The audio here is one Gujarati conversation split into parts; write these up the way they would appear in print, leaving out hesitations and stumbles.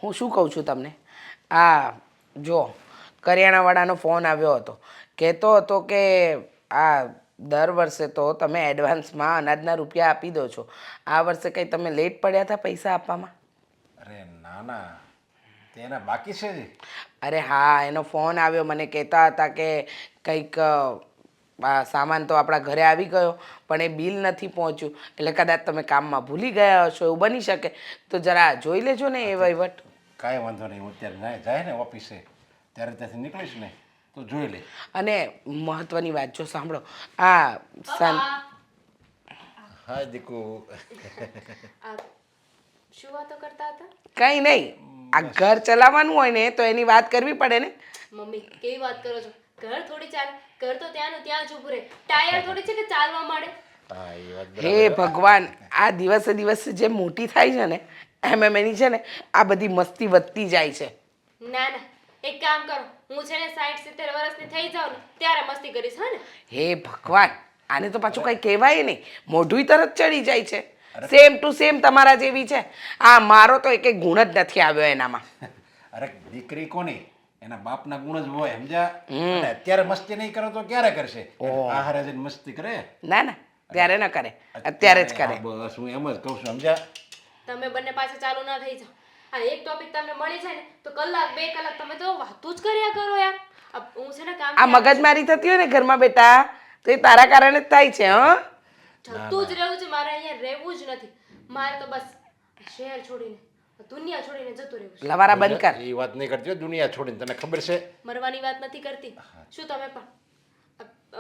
હું શું કહું છું તમને, આ જો કરિયાણાવાળાનો ફોન આવ્યો હતો, કહેતો હતો કે આ દર વર્ષે તો તમે એડવાન્સમાં અનાજના રૂપિયા આપી દો છો, આ વર્ષે કંઈ તમે લેટ પડ્યા હતા પૈસા આપવામાં? અરે ના ના, તેના બાકી છે જ. અરે હા, એનો ફોન આવ્યો, મને કહેતા હતા કે કંઈક આ સામાન તો આપણા ઘરે આવી ગયો પણ એ બિલ નથી પહોંચ્યું, એટલે કદાચ તમે કામમાં ભૂલી ગયા હશો, એવું બની શકે. તો જરા જોઈ લેજો ને એ વહીવટ. કાંઈ વાંધો નહીં, હું અત્યારે જાય ને ઓફિસે ત્યારે ત્યાંથી નીકળીશ ને તો જોઈ લે. અને મહત્વની વાત જો સાંભળો, આ હા દીકુ. શું વાતો કરતા હતા? કંઈ નહીં, આ ઘર ચલાવવાનું હોય ને તો એની વાત કરવી પડે ને. મમ્મી કેવી વાત કરો છો? ઘર થોડી ચાલે, ઘર તો ત્યાંનું ત્યાં જ ઊભું રહે, ટાયર થોડી છે કે ચાલવા માંડે. હા એ વાત હે ભગવાન, આ દિવસે દિવસે જે મોટી થાય છે ને એમ એની છે ને આ બધી મસ્તી વધતી જાય છે. ના ના, એક કામ કરો, હું છે ને 60-70 વર્ષની થઈ જાઉં ને ત્યારે મસ્તી કરીશ. હા ને? હે ભગવાન, આને તો પાછું કંઈ કહેવાય નહીં, મોઢું તરત ચડી જાય છે. સેમ ટુ સેમ તમારા જેવી છે. આ મારો તો એક ગુણ જ નથી આવ્યો એનામાં. અરે દીકરી કોની, એના બાપના ગુણ જ હોય, સમજ્યા? અને અત્યારે મસ્તી નહીં કરો તો ક્યારે કરશે? આહારે જઈને મસ્તી કરે? ના ના, ત્યારે ન કરે, અત્યારે જ કરે. બસ હું એમ જ કહું છું, સમજ્યા? તમે બંને પાસે ચાલુ ના થઈ જાઓ. આ એક ટોપિક તમને મળી જાય ને તો કલાક 2 કલાક તમે તો વાતું જ કર્યા કરો યાર. હું છે ને કામ આ મગજમારી થતી હોય ને ઘરમાં બેટા તો એ તારા કારણે જ થાય છે. જતું જ રહેવું છે, મારે અહીંયા રહેવું જ નથી. મારે તો બસ શહેર છોડીને દુનિયા છોડીને જતું રહેવું છે. લવારા બંધ કર. એ વાત નહીં કરતી દુનિયા છોડીને, તને ખબર છે? મરવાની વાત નથી કરતી. શું તમે પણ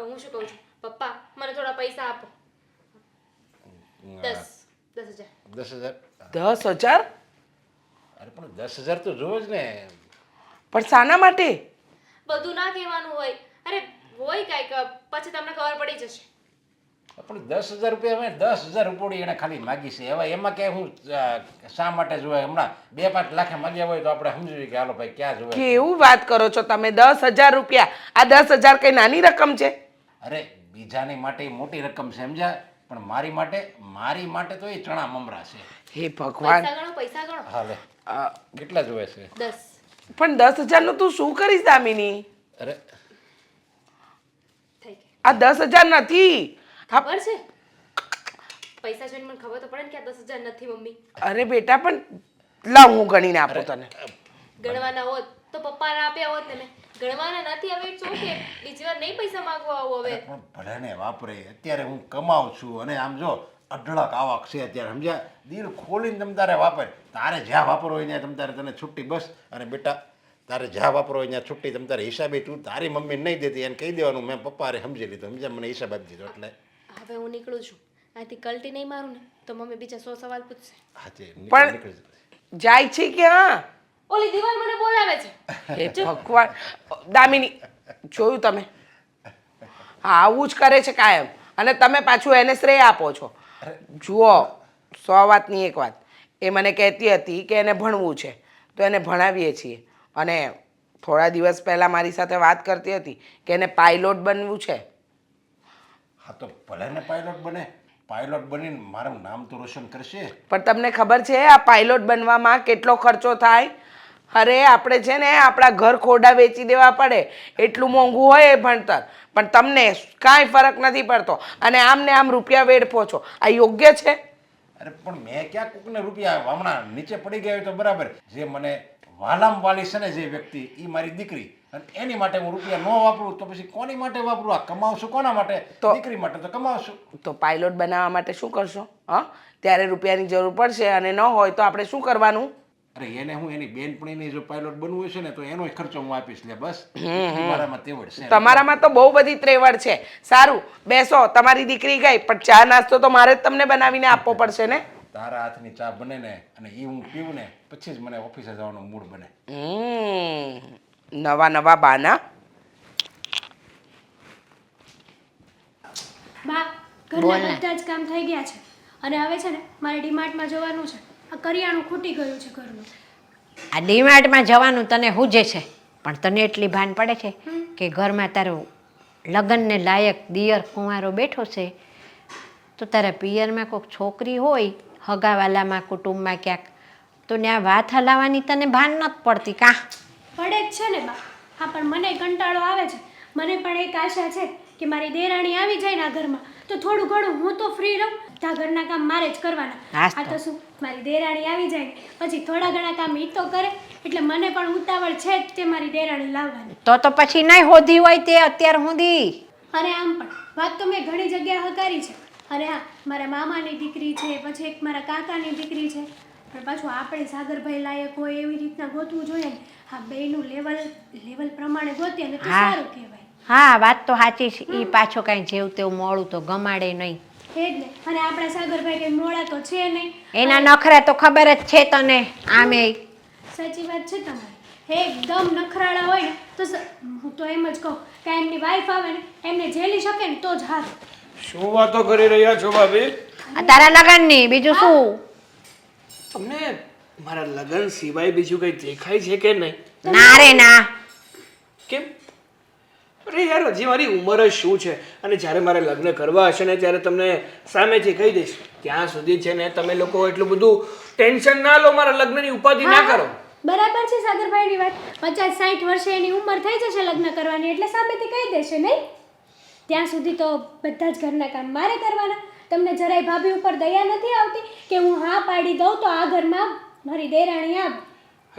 હું શું કહું છું, પપ્પા મને થોડા પૈસા આપો. 10,000. 10,000? 10,000? અરે પણ 10,000 તો જોવે જ ને. પણ શાના માટે? બધું ના કહેવાનું હોય. અરે હોય કાંઈક, પછી તમને ખબર પડી જશે. પણ 10,000 રૂપિયા હવે 10,000 રૂપિયા એને ખાલી માગી છે. હવે એમાં કે હું શા માટે જોવે? હમણાં 2-5 લાખ માગ્યા હોય તો આપણે સમજીએ કે હાલો ભાઈ ક્યાં જોવે. કેવું વાત કરો છો તમે? 10,000 રૂપિયા? આ 10,000 કઈ નાની રકમ છે? અરે બીજાની માટે મોટી રકમ છે, સમજ્યા? પણ મારી માટે તો એ ચણા મમરા છે. હે ભગવાન. પૈસા ગણો. હા લે, કેટલા જોવે છે? 10. પણ 10,000 નું તું શું કરીશ દામિની? અરે થઈ ગયા. આ 10,000 નથી. ખબર છે? પૈસા જોઈને મને ખબર તો પડે ને કે આ 10,000 નથી મમ્મી. અરે બેટા પણ લાવ હું ગણીને આપું તને. ગણવાના હોત તો પપ્પાને આપ્યા હોત ને. મેં ગણવાના નથી. હવે શું કે બીજી વાર નહીં પૈસા માંગવા આવું હવે. પણ ભલે ને વાપરે, અત્યારે હું કમાઉં છું અને આમ જો અઢળક આવક છે અત્યારે, સમજ્યા? દિલ ખોલીને તમ તારે વાપર. તારે જ્યાં વાપરો હોય ત્યાં તમ તારે તને છુટ્ટી બસ. અને બેટા તારે જ્યાં વાપરો હોય ત્યાં છુટ્ટી તમ તારે હિસાબે તું તારી મમ્મી નહીં દેતી એને કહી દેવાનું મેં પપ્પાએ સમજી લીધું, સમજ્યા? મને હિસાબ આપી દીધો. એટલે હવે હું નીકળું છું. આથી કલ્ટી નહીં મારું ને તો મમ્મી બીજા 100 સવાલ પૂછશે. પણ જાય છે ક્યાં? ઓલી દિવાલ મને બોલાવે છે. હે ભગવાન. દામિની જોયું તમે? હા, આવું જ કરે છે કાયમ. અને તમે પાછું એને શ્રેય આપો છો. જુઓ, 100 વાતની એક વાત, એ મને કહેતી હતી કે એને ભણવું છે તો એને ભણાવીએ છીએ. અને થોડા દિવસ પહેલાં મારી સાથે વાત કરતી હતી કે એને પાયલોટ બનવું છે. હા તો ભલે ને પાયલોટ બને. પાયલોટ બનીને મારું નામ તો રોશન કરશે. પણ તમને ખબર છે આ પાયલોટ બનવામાં કેટલો ખર્ચો થાય? અરે આપણે છે ને આપણા ઘર ખોડા વેચી દેવા પડે, એટલું મોંઘું હોય એ ભણતર. પણ તમને કાંઈ ફરક નથી પડતો અને આમ ને આમ રૂપિયા વેડફો છો. આ યોગ્ય છે? અરે પણ મેં ક્યાં કોકને રૂપિયા હમણાં નીચે પડી ગયા હોય તો બરાબર. જે મને વાલામ વાલી છે ને જે વ્યક્તિ, એ મારી દીકરી, અને એની માટે હું રૂપિયા ન વાપરું તો પછી કોની માટે વાપરું? આ કમાવશું કોના માટે? દીકરી માટે તો કમાવશું. તો પાયલોટ બનાવવા માટે શું કરશો? હા, ત્યારે રૂપિયાની જરૂર પડશે અને ન હોય તો આપણે શું કરવાનું? અરે એને હું એની બેનપણીની જો પાયલોટ બનવું છે ને તો એનો ખર્ચો હું આપીશ. લે બસ, મારામાં તેવડ છે. તમારામાં તો બહુ બધી ત્રેવડ છે. સારું, બેસો, તમારી દીકરી ગઈ પણ ચા નાસ્તો તો મારે જ તમને બનાવીને આપવો પડશે ને. તારા હાથની ચા બને ને અને એ હું પીવું ને પછી જ મને ઓફિસે જવાનો મૂડ બને. નવા નવા બાના. બા, ઘરના બધા જ કામ થઈ ગયા છે અને હવે છે ને મારે ડીમાર્ટમાં જવાનું છે. આ કરિયાણું ખૂટી ગયું છે ઘરનું. આ ડીમાર્ટમાં જવાનું તને હુજે છે પણ તને એટલી ભાન પડે છે કે ઘરમાં તારું લગ્નને લાયક દિયર કુંવારો બેઠો છે તો તારા પિયરમાં કોઈક છોકરી હોય હગાવાલામાં કુટુંબમાં ક્યાંક તો ત્યાં વાત હલાવવાની તને ભાન નથી પડતી કાં? પડે જ છે ને બા. હા, પણ મને કંટાળો આવે છે. મને પણ એક આશા છે કે મારી દેરાણી આવી જાય ને આ ઘરમાં તો થોડું ઘણું હું તો ફ્રી રહું. આ ઘરના કામ મારે જ કરવાના. હાસ આ તો શું મારી દેરાણી આવી જાય ને પછી થોડા ઘણા કામ ઈ તો કરે, એટલે મને પણ ઉતાવળ છે જ તે મારી દેરાણી લાવવાની. તો પછી નહીં હોધી હોય તે અત્યાર સુધી. અને આમ પણ વાત તો મેં ઘણી જગ્યાએ હકારી છે. અને હા, મારા મામાની દીકરી છે, પછી એક મારા કાકાની દીકરી છે, પણ પાછું આપણે સાગરભાઈ લાયક હોય એવી રીતના ગોતવું જોઈએ ને. હા, બેયનું લેવલ પ્રમાણે ગોતીએ ને તો હા. સારું કહેવાય. હા, વાત તો સાચી છે. એ પાછો કાંઈ જેવું તેવું મોડું તો ગમાડે નહીં. એ જ ને. અને આપણા સાગરભાઈ કઈ મોડા તો છે નહીં. એના નખરા તો ખબર જ છે તને. આમે સાચી વાત છે તમારી. એકદમ નખરાળા હોય ને તો હું તો એમ જ કહું કે એમની વાઈફ આવે ને એમને ઝેલી શકે ને તો જ હાથ. શું વાતો કરી રહ્યા છો ભાભી? આ તારા લગનની બીજું શું? તમને મારા લગ્ન સિવાય બીજું કઈ દેખાય છે કે નહીં? ના રે ના. કેમ? અરે યાર, હજી મારી ઉંમર જ શું છે, અને જ્યારે મારે લગ્ન કરવા હશે ને ત્યારે તમને સામેથી કહી દઈશ. ત્યાં સુધી છે ને તમે લોકો એટલું બધું ટેન્શન ના લો, મારા લગ્નની ઉપાધિ ના કરો. બરાબર છે સાગરભાઈની વાત. 50-60 વર્ષે એની ઉંમર થઈ જશે લગ્ન કરવાની એટલે સામેથી કહી દેશે નહીં. ત્યાં સુધી તો બધા જ ઘરના કામ મારે કરવાના. તમને જરાય ભાભી ઉપર દયા નથી આવતી કે હું હા પાડી દઉં તો આ ઘરમાં મારી દેરાણી આવે?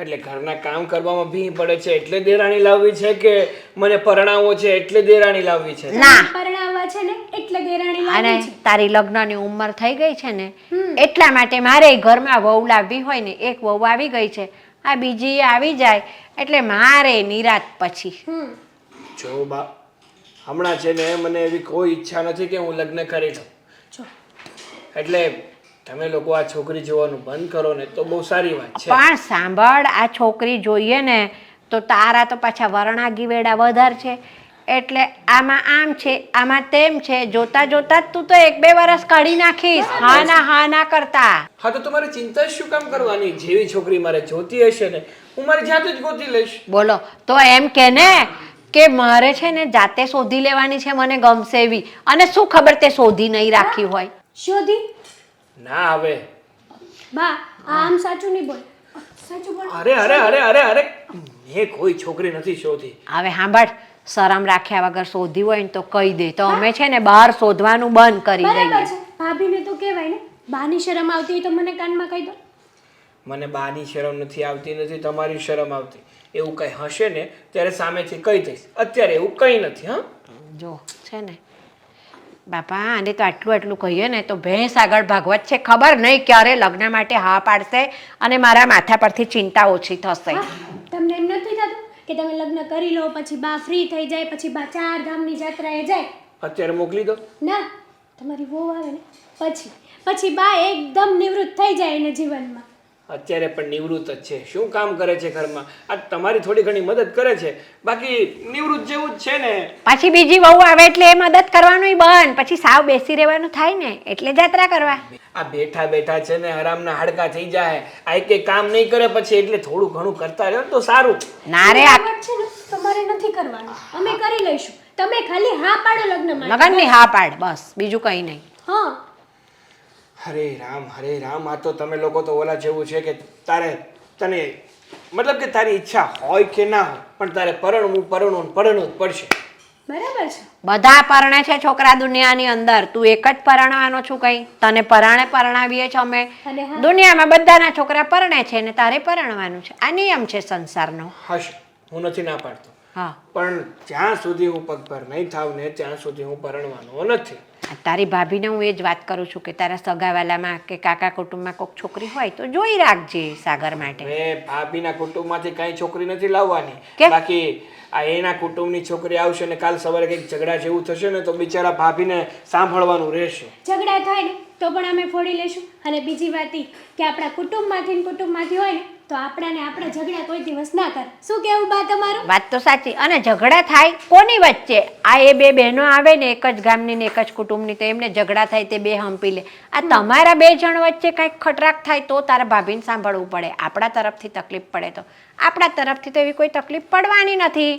એટલે ઘરના કામ કરવામાં ભી પડે છે એટલે દેરાણી લાવવી છે કે મને પરણાવો છે એટલે દેરાણી લાવવી છે? ના. પરણાવવા છે ને એટલે દેરાણી અને લાવવી છે. તારી લગ્નની ઉંમર થઈ ગઈ છે ને એટલા માટે મારે ઘરમાં વહુ લાવવી હોય ને. એક વહુ આવી ગઈ છે, આ બીજી આવી જાય એટલે મારે નિરાત પછી. જો બા, હમણાં છે ને મને એવી કોઈ ઈચ્છા નથી કે હું લગ્ન કરી લઉં. જો એટલે તમે લોકો આ છોકરી જોવાનું બંધ કરો ને તો બહુ સારી વાત છે. પણ સાંભળ, આ છોકરી જોઈએ ને તો તારા તો પાછા વરણાગી વેડા વધારે છે. એટલે આમાં આમ છે, આમાં તેમ છે, જોતા જોતા જ તું તો 1-2 વર્ષ કાઢી નાખીશ. હા ના કરતા. હા, તો તમારે ચિંતા શું કામ કરવાની? જેવી છોકરી મારે જોતી હશે ને હું મારી જાતે જ ગોતી લઈશ. બોલો તો એમ કે ને કે મારે છે ને જાતે શોધી લેવાની છે, મને ગમશે એવી. અને શું ખબર તે શોધી નહીં રાખી હોય. શોધી ના હવે. બા આમ સાચું નહીં બોલ. સાચું બોલ. અરે મેં કોઈ છોકરી નથી શોધી. હવે સાંભળ, શરમ રાખ્યા વગર શોધી હોય ને તો કહી દે, તો અમે છે ને બહાર શોધવાનું બંધ કરી બરાબર દઈએ. છે. ભાભીને તો કહેવાય ને, બાની શરમ આવતી હોય તો મને કાનમાં કહી દો. મને બાની શરમ નથી આવતી, નથી તમારી શરમ આવતી. એવું કંઈ હશે ને ત્યારે સામેથી કહી દઈશ. અત્યારે એવું કંઈ નથી. હા, જો છે ને બાપા, આને તો આટલું કહીએ ને તો ભેંસ આગળ ભાગવત છે. ખબર નહીં ક્યારે લગ્ન માટે હા પાડશે અને મારા માથા પરથી ચિંતા ઓછી થશે. હા, તમને એમ નથી થતું કે તમે લગ્ન કરી લો પછી બા ફ્રી થઈ જાય, પછી બા 4 ગામની જાત્રાએ જાય? અત્યારે મોકલી દો. ના, તમારી વહુ આવે ને પછી બા એકદમ નિવૃત્ત થઈ જાય એના જીવનમાં. અત્યારે પણ નિવૃત્ત જ છે. શું કામ કરે છે ઘરમાં? આ તમારી થોડી ઘણી મદદ કરે છે, બાકી નિવૃત્ત જેવું જ છે ને. પાછી બીજી વહુ આવે એટલે એ મદદ કરવાનું બંધ. પછી સાવ બેસી રહેવાનું થાય ને એટલે જાત્રા કરવા. આ બેઠા બેઠા છે ને હરામના હાડકા થઈ જાય. આ એક કામ નહીં કરે પછી, એટલે થોડું ઘણું કરતા રહો તો સારું. ના રે, આ બરાબર છે ને, તમારે નથી કરવાનું, અમે કરી લઈશું. તમે ખાલી હા પાડો લગ્ન માટે. લગનની હા પાડ, બસ બીજું કંઈ નહીં. હા. હરે રામ, આ તો તમે લોકો તો ઓલા જેવું છે કે તને મતલબ કે તારી ઈચ્છા હોય કે ના હોય પણ તારે પરણવું જ પડશે. બરાબર છે. બધા પરણે છે છોકરા દુનિયાની અંદર. તું એક જ પરણવાનો છું કઈ? તને પરણાવીએ છે અમે. અને હા, દુનિયામાં બધાના છોકરા પરણે છે ને તારે પરણવાનું છે. આ નિયમ છે સંસારનો. હશે, હું નથી ના પાડતો, હા, પણ જ્યાં સુધી હું પગભર નહીં થાવ ને ત્યાં સુધી હું પરણવાનો નથી. તારી ભાભીને હું એ જ વાત કરું છું કે તારા સગાવાલામાં કે કાકા કુટુંબમાં કોઈક છોકરી હોય તો જોઈ રાખજે સાગર માટે. મેં ભાભીના કુટુંબમાંથી કાંઈ છોકરી નથી લાવવાની. કેમ? બાકી આ એના કુટુંબની છોકરી આવશે ને કાલ સવારે કંઈક ઝઘડા જેવું થશે ને તો બિચારા ભાભીને સાંભળવાનું રહેશે. ઝઘડા થાય ને તો પણ અમે ફોડી લઈશું. અને બીજી વાત ઈ કે આપણા કુટુંબમાંથી હોય ને તો આપણા ઝઘડા કોઈ દિવસ ના કરે. શું કેવું બા તમારું? વાત તો સાચી. અને ઝઘડા થાય કોની વચ્ચે? આ એ 2 બહેનો આવે ને એક જ ગામની ને એક જ કુટુંબની, તો એમને ઝઘડા થાય તે 2 હંપી લે. આ તમારા 2 જણ વચ્ચે કંઈક ખટરાક થાય તો તારા ભાભીને સાંભળવું પડે. આપણા તરફથી તકલીફ પડે તો આપણા તરફથી તો એવી કોઈ તકલીફ પડવાની નથી.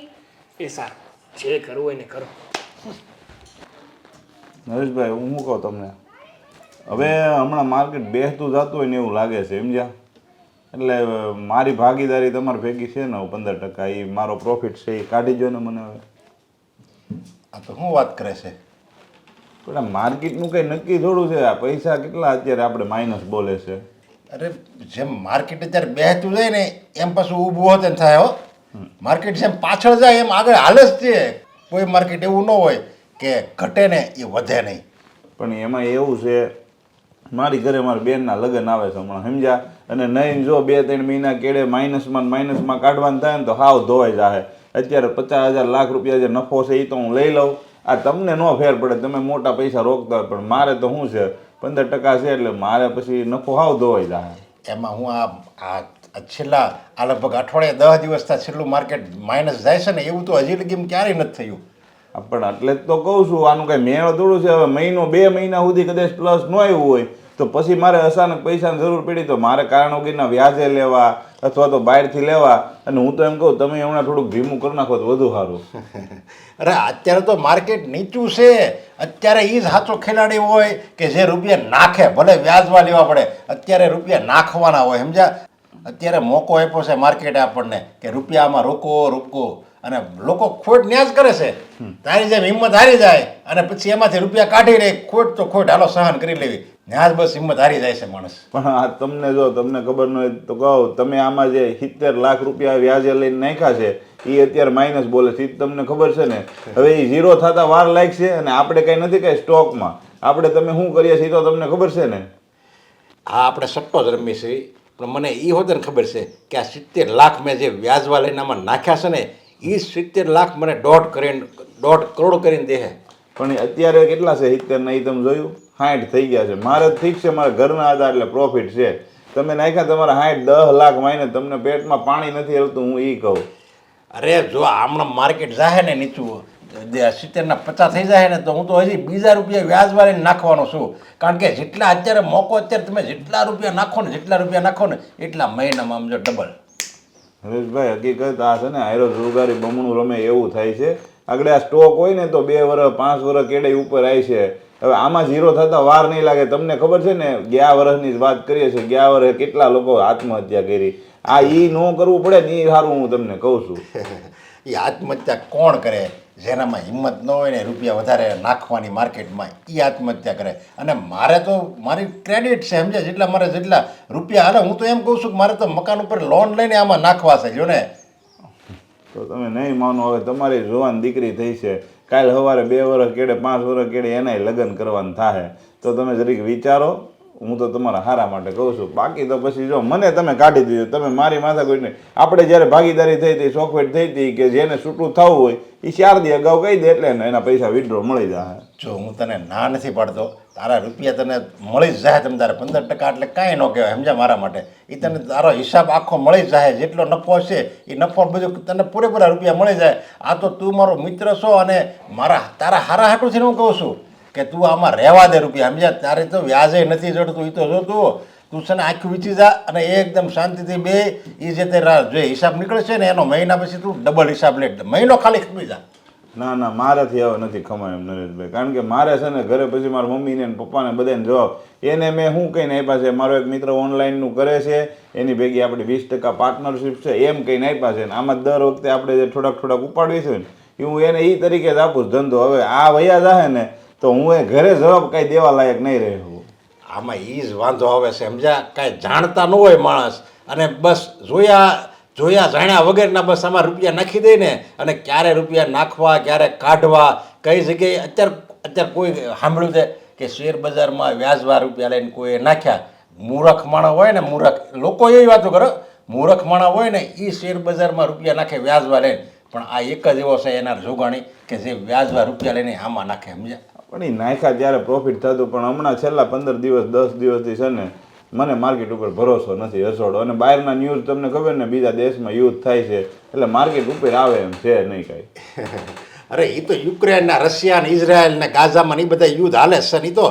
એ સારું, જે કરવું હોય ને કરો. નરેશભાઈ, હું શું કહું તમને, હવે હમણાં માર્કેટ બેસતું જતું હોય ને એવું લાગે છે, સમજ્યા? એટલે મારી ભાગીદારી તમારી ભેગી છે ને 15%, એ મારો પ્રોફિટ છે એ કાઢી જો ને મને હવે. આ તો શું વાત કરે છે? પણ આ માર્કેટનું કંઈ નક્કી થોડું છે. આ પૈસા કેટલા અત્યારે આપણે માઇનસ બોલે છે. અરે જેમ માર્કેટ અત્યારે બેસતું જાય ને એમ પાછું ઊભું હોત ને થાય હો. માર્કેટ જેમ પાછળ જાય એમ આગળ હાલે જ છે. કોઈ માર્કેટ એવું ન હોય કે ઘટે ને એ વધે નહીં. પણ એમાં એવું છે, મારી ઘરે મારા બેનના લગ્ન આવે છે હમણાં, સમજ્યા? અને નહીં જો 2-3 મહિના કેડે માઇનસમાં કાઢવાનું થાય ને તો હાવ ધોવાઈ જાય. અત્યારે 50,000 લાખ રૂપિયા જે નફો છે એ તો હું લઈ લઉં. આ તમને ન ફેર પડે, તમે મોટા પૈસા રોકતા હોય, પણ મારે તો શું છે 15% છે એટલે મારે પછી નફો હાવ ધોવાઈ જાય. એમાં હું આ છેલ્લા આ લગભગ અઠવાડિયે 10 દિવસથી છેલ્લું માર્કેટ માઇનસ જાય છે ને એવું તો હજી લગી ક્યારેય નથી થયું. પણ એટલે જ તો કહું છું, આનું કઈ મેળો થોડું છે. હવે મહિનો 2 મહિના સુધી કદાચ પ્લસ ન આવ્યું હોય તો પછી મારે અચાનક પૈસાની જરૂર પડી તો મારે કારણ વગરના વ્યાજે લેવા અથવા તો બહારથી લેવા. અને હું તો એમ કહું તમે હમણાં થોડુંક ધીમું કરી નાખો તો વધુ સારું. અરે અત્યારે તો માર્કેટ નીચું છે. અત્યારે એ જ સાચો ખેલાડી હોય કે જે રૂપિયા નાખે, ભલે વ્યાજવા લેવા પડે, અત્યારે રૂપિયા નાખવાના હોય, સમજ્યા? અત્યારે મોકો આપ્યો છે માર્કેટે આપણને કે રૂપિયામાં રોકો અને લોકો ખોટ ન્યાજ કરે છે. તારી જેમ હિંમત હારી જાય અને પછી એમાંથી રૂપિયા કાઢી લે. ખોટ તો ખોટ હાલો સહન કરી લેવી. ન્યાજ બસ હિંમત હારી જાય છે માણસ. પણ આ તમને જો તમને ખબર ન હોય તો કહું, તમે આમાં જે 70 લાખ રૂપિયા વ્યાજે લઈને નાખ્યા છે એ અત્યારે માઇનસ બોલે છે, તમને ખબર છે ને? હવે એ ઝીરો થતા વાર લાગશે અને આપણે કંઈ નથી કંઈ સ્ટોકમાં. આપણે તમે શું કરીએ છીએ તો તમને ખબર છે ને? હા, આપણે સટ્ટો જ રમી છે. પણ મને એ હોત ને ખબર છે કે આ 70 લાખ મેં જે વ્યાજવા લઈને આમાં નાખ્યા છે ને એ 70 લાખ મને 1.5 કરોડ કરીને દે. પણ અત્યારે કેટલા છે 70 નહીં? તમે જોયું 60 થઈ ગયા છે. મારે ઠીક છે, મારા ઘરના હતા એટલે પ્રોફિટ છે. તમે નાખ્યા તમારા 60-10 લાખ માઇને, તમને પેટમાં પાણી નથી હલતું, હું એ કહું. અરે જો હમણાં માર્કેટ જાય ને નીચું 70 ના 50 થઈ જાય ને તો હું તો હજી બીજા રૂપિયા વ્યાજવા લઈને નાખવાનો છું. કારણ કે જેટલા અત્યારે મોકો, અત્યારે તમે જેટલા રૂપિયા નાખો ને એટલા મહિનામાં સમજો ડબલ. હરેશભાઈ, હકીકત આ છે ને આયરો જુગારી બમણું રમે એવું થાય છે. આગળ આ સ્ટોક હોય ને તો 2 વર્ષ 5 વર્ષ કેડે ઉપર આવી છે. હવે આમાં ઝીરો થતા વાર નહીં લાગે. તમને ખબર છે ને, ગયા વર્ષની જ વાત કરીએ છીએ, ગયા વર્ષે કેટલા લોકો આત્મહત્યા કરી. આ ઈ ન કરવું પડે ને એ સારું, હું તમને કહું છું. એ આત્મહત્યા કોણ કરે? જેનામાં હિંમત ન હોય ને રૂપિયા વધારે નાખવાની માર્કેટમાં, એ આત્મહત્યા કરે. અને મારે તો મારી ક્રેડિટ છે, સમજે? જેટલા રૂપિયા હાલે, હું તો એમ કહું છું કે મારે તો મકાન ઉપર લોન લઈને આમાં નાખવા છે. જો ને, તો તમે નહીં માનો, હવે તમારી જુવાન દીકરી થઈ છે, કાલ સવારે 2 વર્ષ કેડે 5 વર્ષ કેડે એનાય લગ્ન કરવાનું થાય, તો તમે જરીક વિચારો. હું તો તમારા હારા માટે કહું છું. બાકી તો પછી જો મને તમે કાઢી દીધું, તમે મારી માથા કોઈ નહીં. આપણે જ્યારે ભાગીદારી થઈ હતી, સોખવેટ થઈ હતી, કે જેને છૂટું થવું હોય એ 4 દી અગાઉ કહી દે એટલે એના પૈસા વિડ્રો મળી જાય. જો હું તને ના નથી પાડતો, તારા રૂપિયા તને મળી જ જાય. તમે તારે 15% એટલે કાંઈ ન કહેવાય, સમજ્યા? મારા માટે એ તને તારો હિસાબ આખો મળી જ જાય. જેટલો નફો છે એ નફો બધું તને પૂરેપૂરા રૂપિયા મળી જાય. આ તો તું મારો મિત્ર છો અને તારા હારા હાટું છે ને હું કહું છું કે તું આમાં રહેવા દે રૂપિયા, સમજ્યા? તારે તો વ્યાજે નથી જડતું. એ તો જો તું છે ને આખું વીચી જા અને એકદમ શાંતિથી બે એ જે તે જે હિસાબ નીકળે છે ને એનો મહિના પછી તું ડબલ હિસાબ લે. મહિનો ખાલી ખમી જા. ના મારાથી હવે નથી ખમાય એમ નરેશભાઈ. કારણ કે મારે છે ને ઘરે પછી મારા મમ્મીને પપ્પાને બધાને જવાબ એને મેં શું કહીને આપ્યા છે. મારો એક મિત્ર ઓનલાઈનનું કરે છે, એની ભેગી આપણી 20% પાર્ટનરશિપ છે, એમ કહીને આપ્યા છે. આમાં દર વખતે આપણે જે થોડાક ઉપાડવી છે ને એ હું એને એ તરીકે જ આપું ધંધો. હવે આ વયા જાહે ને તો હું એ ઘરે જવાબ કાંઈ દેવા લાયક નહીં રહું. આમાં એ જ વાંધો આવે છે, સમજ્યા? કાંઈ જાણતા ન હોય માણસ અને બસ જોયા જાણ્યા વગરના બસ આમાં રૂપિયા નાખી દે ને. અને ક્યારે રૂપિયા નાખવા, ક્યારે કાઢવા, કઈ જગ્યાએ અત્યારે કોઈ સાંભળ્યું છે કે શેર બજારમાં વ્યાજવા રૂપિયા લઈને કોઈ નાખ્યા? મૂરખ માણસ હોય ને, મૂરખ લોકો એવી વાતો કરો, મૂરખ માણસ હોય ને એ શેર બજારમાં રૂપિયા નાખે વ્યાજવા લઈને. પણ આ એક જ એવો છે એના જોગાણી કે જે વ્યાજવા રૂપિયા લઈને આમાં નાખે, સમજ્યા? પણ એ નાખ્યા ત્યારે પ્રોફિટ થતું, પણ હમણાં છેલ્લા 15 દિવસ 10 દિવસથી છે ને મને માર્કેટ ઉપર ભરોસો નથી હસોડો. અને બહારના ન્યૂઝ તમને ખબર ને, બીજા દેશમાં યુદ્ધ થાય છે એટલે માર્કેટ ઉપર આવે એમ છે નહીં કાંઈ. અરે એ તો યુક્રેન ને રશિયા ને ઇઝરાયલ ને ગાઝામાં એ બધા યુદ્ધ હાલે છે ને. એ તો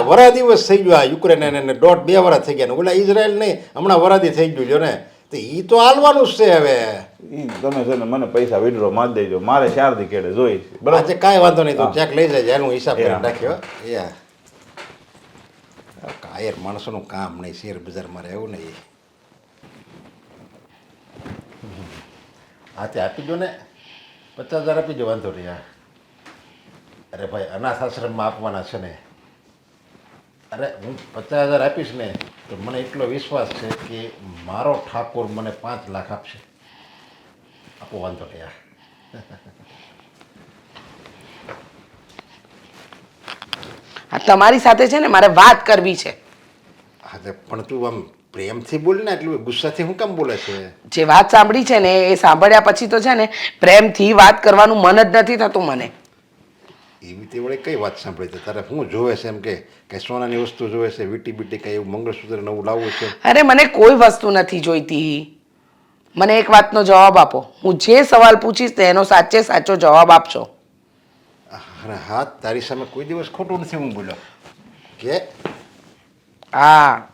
વરા દિવસ થઈ ગયો. યુક્રેન ને 1.5-2 વર્ષ થઈ ગયા ને ઓલા ઇઝરાયલ નહીં હમણાં વરાદી થઈ ગયું છે ને. તો એ તો હાલવાનું જ છે. હવે એ તમે છે ને મને પૈસા વિડ્રો મારી દેજો, મારે 4 દી કેડે જોઈ છે. બરાબર, કાંઈ વાંધો નહીં. તું ચેક લઈ જાય, હું હિસાબ કરી નાખ્યો. કાયર માણસોનું કામ નહીં શેર બજારમાં રહેવું નહીં. હા તે આપી દો ને, 50,000 આપી દો, વાંધો નહીં. હા અરે ભાઈ, અનાથ આશ્રમમાં આપવાના છે ને. અરે હું 50,000 આપીશ ને તો મને એટલો વિશ્વાસ છે કે મારો ઠાકોર મને 5 લાખ આપશે. આપો, વાંધો નહીં. આ તમારી સાથે છે ને મારે વાત કરવી છે. હા તે પણ તું આમ પ્રેમથી બોલ ને, એટલું ગુસ્સાથી હું કેમ બોલે છે? જે વાત સાંભળી છે ને એ સાંભળ્યા પછી તો છે ને પ્રેમથી વાત કરવાનું મન જ નથી થતું મને. એવી તે વળે કઈ વાત સાંભળી છે તારે? શું જોવે છે? એમ કે સોનાની વસ્તુ જોવે છે, વીટી બીટી કઈ એવું મંગળસૂત્ર નવું લાવવું છે? અરે મને કોઈ વસ્તુ નથી જોઈતી. મને એક વાતનો જવાબ આપો. હું જે સવાલ પૂછીશ ને એનો સાચે સાચો જવાબ આપશો. અરે હા, તારી સામે કોઈ દિવસ ખોટું નથી હું બોલ્યો કે. હા,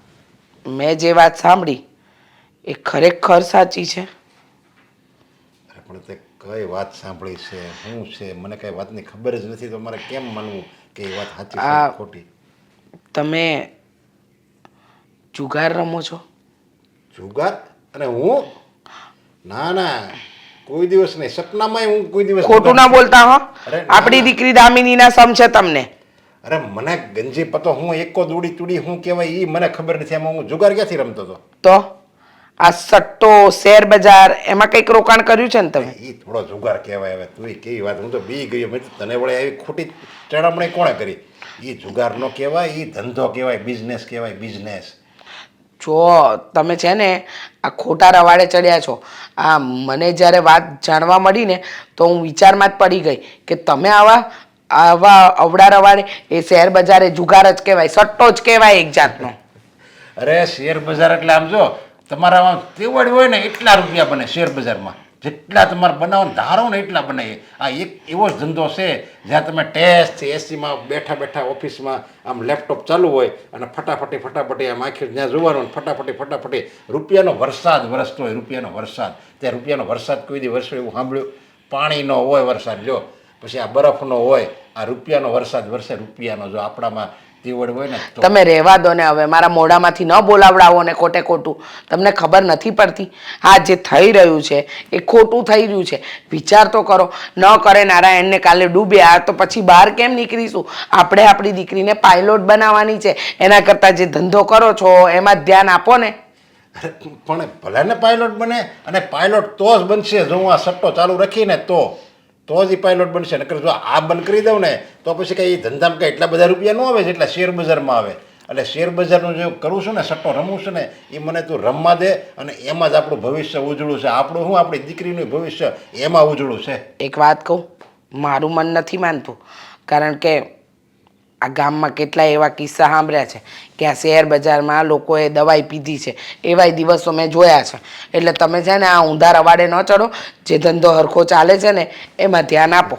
મેં જે વાત સાંભળી એ ખરેખર સાચી છે. અરે પણ તે કઈ વાત સાંભળી છે, શું છે? મને કઈ વાતની ખબર જ નથી, તો મારે કેમ માનવું કે એ વાત સાચી છે કે ખોટી? તમે જુગાર રમો છો? જુગાર? અને હું? ના ના, કોઈ દિવસ નહીં. સપનામાંય હું કોઈ દિવસ ખોટું ના બોલતા હો. અરે ના, આપણી ના. દીકરી દામિનીના સમ છે તમને. અરે મને ગંજી પતો હું એકો દૂડી તુડી હું કહેવાય એ મને ખબર નથી. એમાં હું જુગાર ક્યાંથી રમતો હતો? તો આ સટ્ટો, શેર બજાર એમાં કંઈક રોકાણ કર્યું છે ને તમે? એ થોડો જુગાર કહેવાય. હવે તું કેવી વાત, હું તો બી ગયો. મેં કીધું તને વળે આવી ખોટી ચડામણી કોણે કરી? એ જુગાર નો કહેવાય, એ ધંધો કહેવાય, બિઝનેસ કહેવાય, બિઝનેસ. જો તમે છે ને આ ખોટા રવાડે ચડ્યા છો. આ મને જ્યારે વાત જાણવા મળી ને તો હું વિચારમાં જ પડી ગઈ કે તમે આવા અવડા રવાડે, એ શેર બજાર એ જુગાર જ કહેવાય, સટ્ટો જ કહેવાય એક જાતનો. અરે શેર બજાર એટલે આમ જો તમારામાં તેવડ હોય ને એટલા રૂપિયા બને શેર બજારમાં. જેટલા તમારે બનાવો ધારો ને એટલા બને. આ એક એવો જ ધંધો છે જ્યાં તમે ટેસ્ટથી એસીમાં બેઠા બેઠા ઓફિસમાં આમ લેપટોપ ચાલુ હોય અને ફટાફટી આમ આખી જ્યાં જોવાનું ફટાફટી રૂપિયાનો વરસાદ વરસતો હોય. રૂપિયાનો વરસાદ. ત્યાં રૂપિયાનો વરસાદ કોઈ દી વરસો એવું સાંભળ્યું? પાણીનો હોય વરસાદ જો, પછી આ બરફનો હોય, આ રૂપિયાનો વરસાદ વરસે. રૂપિયાનો જો આપણામાં તેવડ હોય ને તો. તમે રહેવા દો ને હવે, મારા મોઢામાંથી ન બોલાવડાવો ને ખોટે ખોટું. તમને ખબર નથી પડતી આ જે થઈ રહ્યું છે એ ખોટું થઈ રહ્યું છે. વિચાર તો કરો. ન કરે નારાયણને કાલે ડૂબ્યા તો પછી બહાર કેમ નીકળીશું? આપણે આપણી દીકરીને પાયલોટ બનાવવાની છે. એના કરતાં જે ધંધો કરો છો એમાં જ ધ્યાન આપો ને. અરે પણ ભલે ને પાયલોટ બને, અને પાયલોટ તો જ બનશે જો હું આ સટ્ટો ચાલુ રાખીને તો જ એ પાયલોટ બનશે. નકર જો આ બંધ કરી દઉં ને તો પછી કંઈ ધંધામાં કંઈ એટલા બધા રૂપિયા ન આવે જેટલા શેર બજારમાં આવે. એટલે શેર બજારનું જે કરું છું ને, સટ્ટો રમું છું ને, એ મને તું રમવા દે અને એમાં જ આપણું ભવિષ્ય ઉજળું છે. આપણું શું, આપણી દીકરીનું ભવિષ્ય એમાં ઉજળું છે. એક વાત કહું, મારું મન નથી માનતું. કારણ કે આ ગામમાં કેટલાય એવા કિસ્સા સાંભળ્યા છે કે આ શેર બજારમાં લોકોએ દવાઈ પીધી છે. એવાય દિવસો મેં જોયા છે. એટલે તમે છે ને આ ઊંધા રવાડે ન ચડો. જે ધંધો હરખો ચાલે છે ને એમાં ધ્યાન આપો.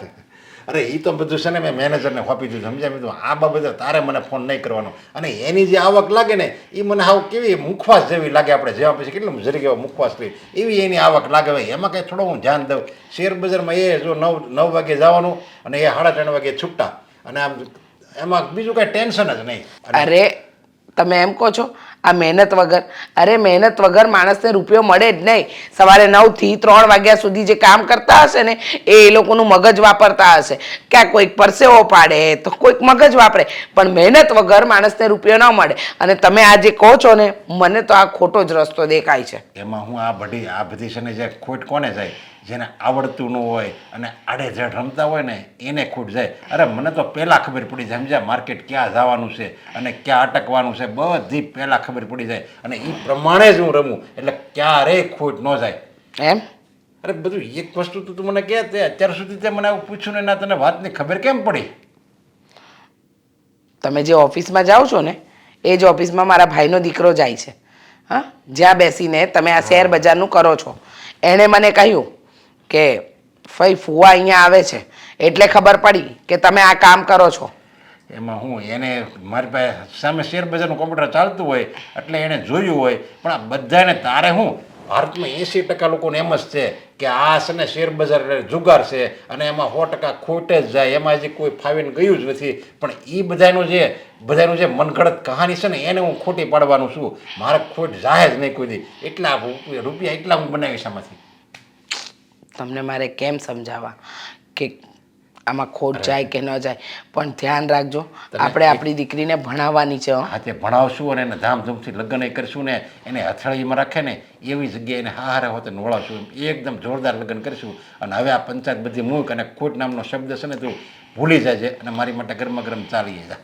અરે એ તો બધું છે ને મેં મેનેજરને આપી દીધું, સમજાવી દીધું. આ બાબતે તારે મને ફોન નહીં કરવાનો. અને એની જે આવક લાગે ને એ મને હાવ કેવી મુખવાસ જેવી લાગે. આપણે જેવા પછી કેટલું જરી એવા મુખવાસ કરી એવી એની આવક લાગે. ભાઈ એમાં કંઈ થોડો હું ધ્યાન દઉં. શેર બજારમાં એ જો 9 વાગે જવાનું અને એ 3:30 વાગે છૂટા, અને આમ એમાં બીજું કાંઈ ટેન્શન જ નહીં. અરે તમે એમ કહો છો આ મહેનત વગર? અરે મહેનત વગર માણસને રૂપિયો મળે જ નહીં. સવારે 9 થી 3 વાગ્યા સુધી જે કામ કરતા હશે ને એ લોકોનું મગજ વાપરતા હશે. ક્યાં કોઈક પરસેવો પાડે તો કોઈક મગજ વાપરે, પણ મહેનત વગર માણસને રૂપિયો ન મળે. અને તમે આ જે કહો છો ને, મને તો આ ખોટો જ રસ્તો દેખાય છે. એમાં હું આ બધી છે ને જે ખોટ કોને જાય? જેને આવડતું ન હોય અને આડેધડ રમતા હોય ને એને ખોટ જાય. અરે મને તો પહેલાં ખબર પડી જાય, સમજ્યા? માર્કેટ ક્યાં જવાનું છે અને ક્યાં અટકવાનું છે બધી પહેલાં ખબર પડી જાય. અને એ પ્રમાણે જ હું રમું એટલે ક્યારેય ખોટ ન જાય. એમ? અરે બધું એક વસ્તુ તું મને કહે તે અત્યાર સુધી તે મને આવું પૂછ્યું ને, ના તને વાતની ખબર કેમ પડી? તમે જે ઓફિસમાં જાઓ છો ને એ જ ઓફિસમાં મારા ભાઈનો દીકરો જાય છે. હા, જ્યાં બેસીને તમે આ શેર બજારનું કરો છો. એણે મને કહ્યું કે ફઈ ફુવા અહીંયા આવે છે એટલે ખબર પડી કે તમે આ કામ કરો છો. એમાં હું એને મારી પાસે સામે શેર બજારનું કોમ્પ્યુટર ચાલતું હોય એટલે એણે જોયું હોય. પણ આ બધાને તારે હું ભારતમાં 80% લોકોને એમ જ છે કે આ છે ને શેર બજાર એટલે જુગાર છે અને એમાં 100% ખોટે જ જાય. એમાં હજી કોઈ ફાવીને ગયું જ નથી. પણ એ બધાનું જે મનગળત કહાની છે ને એને હું ખોટી પાડવાનું છું. મારે ખોટ જાય જ નહીં કોઈ દી. એટલા રૂપિયા એટલા હું બનાવીશ આમાંથી. તમને મારે કેમ સમજાવવા કે આમાં ખોટ જાય કે ન જાય, પણ ધ્યાન રાખજો, આપણે આપણી દીકરીને ભણાવવાની છે હો. હા તે ભણાવશું અને એને ધામધૂમથી લગ્ન કરશું ને એને હથેળીમાં રાખે ને એવી જગ્યાએ એને હારે હોતે નોળાવશું, એકદમ જોરદાર લગ્ન કરીશું. અને હવે આ પંચાયત બધી મૂક અને ખોટ નામનો શબ્દ છે ને તું ભૂલી જાય અને મારી માટે ગરમા ગરમ ચાલી જા.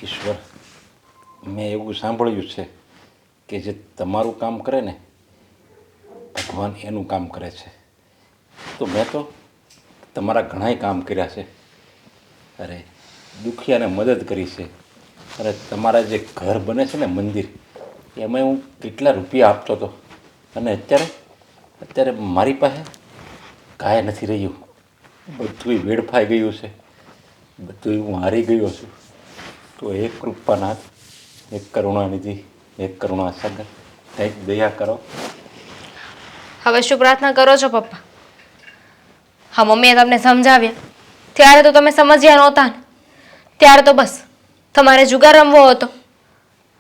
ઈશ્વર, મેં એવું સાંભળ્યું છે કે જે તમારું કામ કરે ને ભગવાન એનું કામ કરે છે. તો મેં તો તમારા ઘણાય કામ કર્યા છે, અરે દુખિયાને મદદ કરી છે, અરે તમારા જે ઘર બને છે ને મંદિર, એમાં હું કેટલા રૂપિયા આપતો હતો અને અત્યારે મારી પાસે કાંઈ નથી રહ્યું, બધું વેડફાઈ ગયું છે, બધું હું હારી ગયો છું. તો એક કૃપાનાથ, એક કરુણાનિધિ, એક કરુણાસાગર, કંઈક દયા કરો. હવે શું પ્રાર્થના કરો છો પપ્પા? હા, મમ્મીએ તમને સમજાવ્યા ત્યારે તો તમે સમજ્યા નહોતા ને, ત્યારે તો બસ તમારે જુગાર રમવો હતો.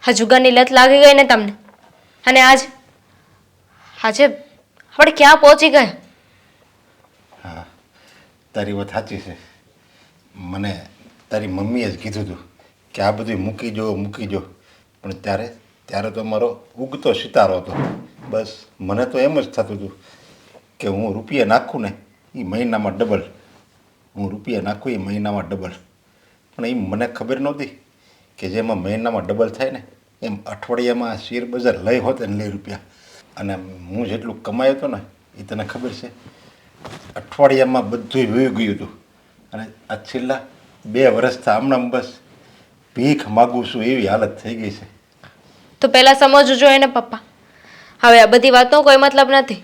હા, જુગારની લત લાગી ગઈ ને તમને, અને આજે આપણે ક્યાં પહોંચી ગયા? હા, તારી વાત સાચી છે. મને તારી મમ્મીએ જ કીધું હતું કે આ બધું મૂકી જો, પણ ત્યારે તો મારો ઉગતો સિતારો હતો. બસ મને તો એમ જ થતું હતું કે હું રૂપિયા નાખું ને એ મહિનામાં ડબલ, પણ એ મને ખબર નહોતી કે જેમાં મહિનામાં ડબલ થાય ને એમ અઠવાડિયામાં શેર બજાર લઈ હોત ને લઈ રૂપિયા. અને હું જેટલું કમાયો હતો ને એ તને ખબર છે, અઠવાડિયામાં બધું વહી ગયું હતું. અને આ છેલ્લા 2 વર્ષથી હમણાં બસ ભીખ માગું છું એવી હાલત થઈ ગઈ છે. તો પહેલાં સમજવું જોઈએ ને પપ્પા. હવે આ બધી વાતનો કોઈ મતલબ નથી.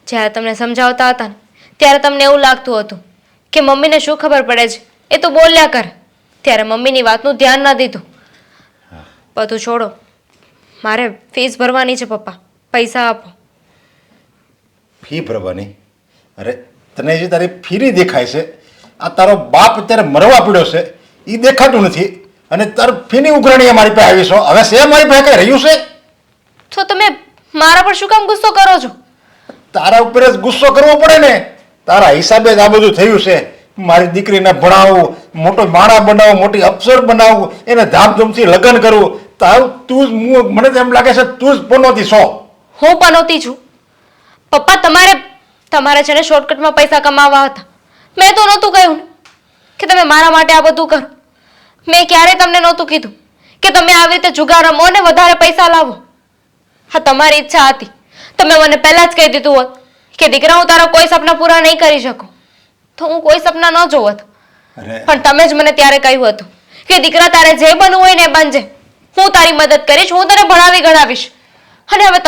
જ્યારે તમને સમજાવતા હતા ને ત્યારે તમને એવું લાગતું હતું કે મમ્મીને શું ખબર પડે છે, એ તો બોલ્યા કરે. ત્યારે મમ્મીની વાતનું ધ્યાન ન દીધું. બધું છોડો, મારે ફીસ ભરવાની છે પપ્પા, પૈસા આપો. ફી ભરવાની? અરે તને જે તારી ફીરી દેખાય છે, આ તારો બાપ અત્યારે મરવા પડ્યો છે એ દેખાતું નથી, અને તાર ફીની ઉઘરાણી મારી પાસે આવી છો. હવે છે મારી પાસે કઈ રહ્યું છે? તો તમે મારા પર શું કામ ગુસ્સો કરો છો? તારા ઉપર જ ગુસ્સો કરવો પડે ને, તારા હિસાબે જ આ બધું થયું છે. મારી દીકરીને ભણાવવું, મોટો માણા બનાવવું, મોટી અફસર બનાવવું, એને ધામધૂમથી લગ્ન કરવું, તું મને તો એમ લાગે છે તું જ પનોતી છો. હું પનોતી છું? પપ્પા, તમારે છે ને શોર્ટકટમાં પૈસા કમાવા હતા. મેં તો નહોતું કહ્યું ને કે તમે મારા માટે આ બધું કરો. મેં ક્યારેય તમને નહોતું કીધું કે તમે આવી રીતે જુગાર રમો ને વધારે પૈસા લાવો. હા, તમારી ઈચ્છા હતી. તમે મને પહેલાં જ કહી દીધું હોત કે દીકરા, હું તારા કોઈ સપના પૂરા નહીં કરી શકું, તો હું કોઈ સપના ન જોવત. પણ તમે જ મને ત્યારે કહ્યું હતું કે દીકરા, તારે જે બનવું હોય ને એ બનજે, હું તારી મદદ કરીશ, હું તને ભણાવી ગણાવીશ. અને હવે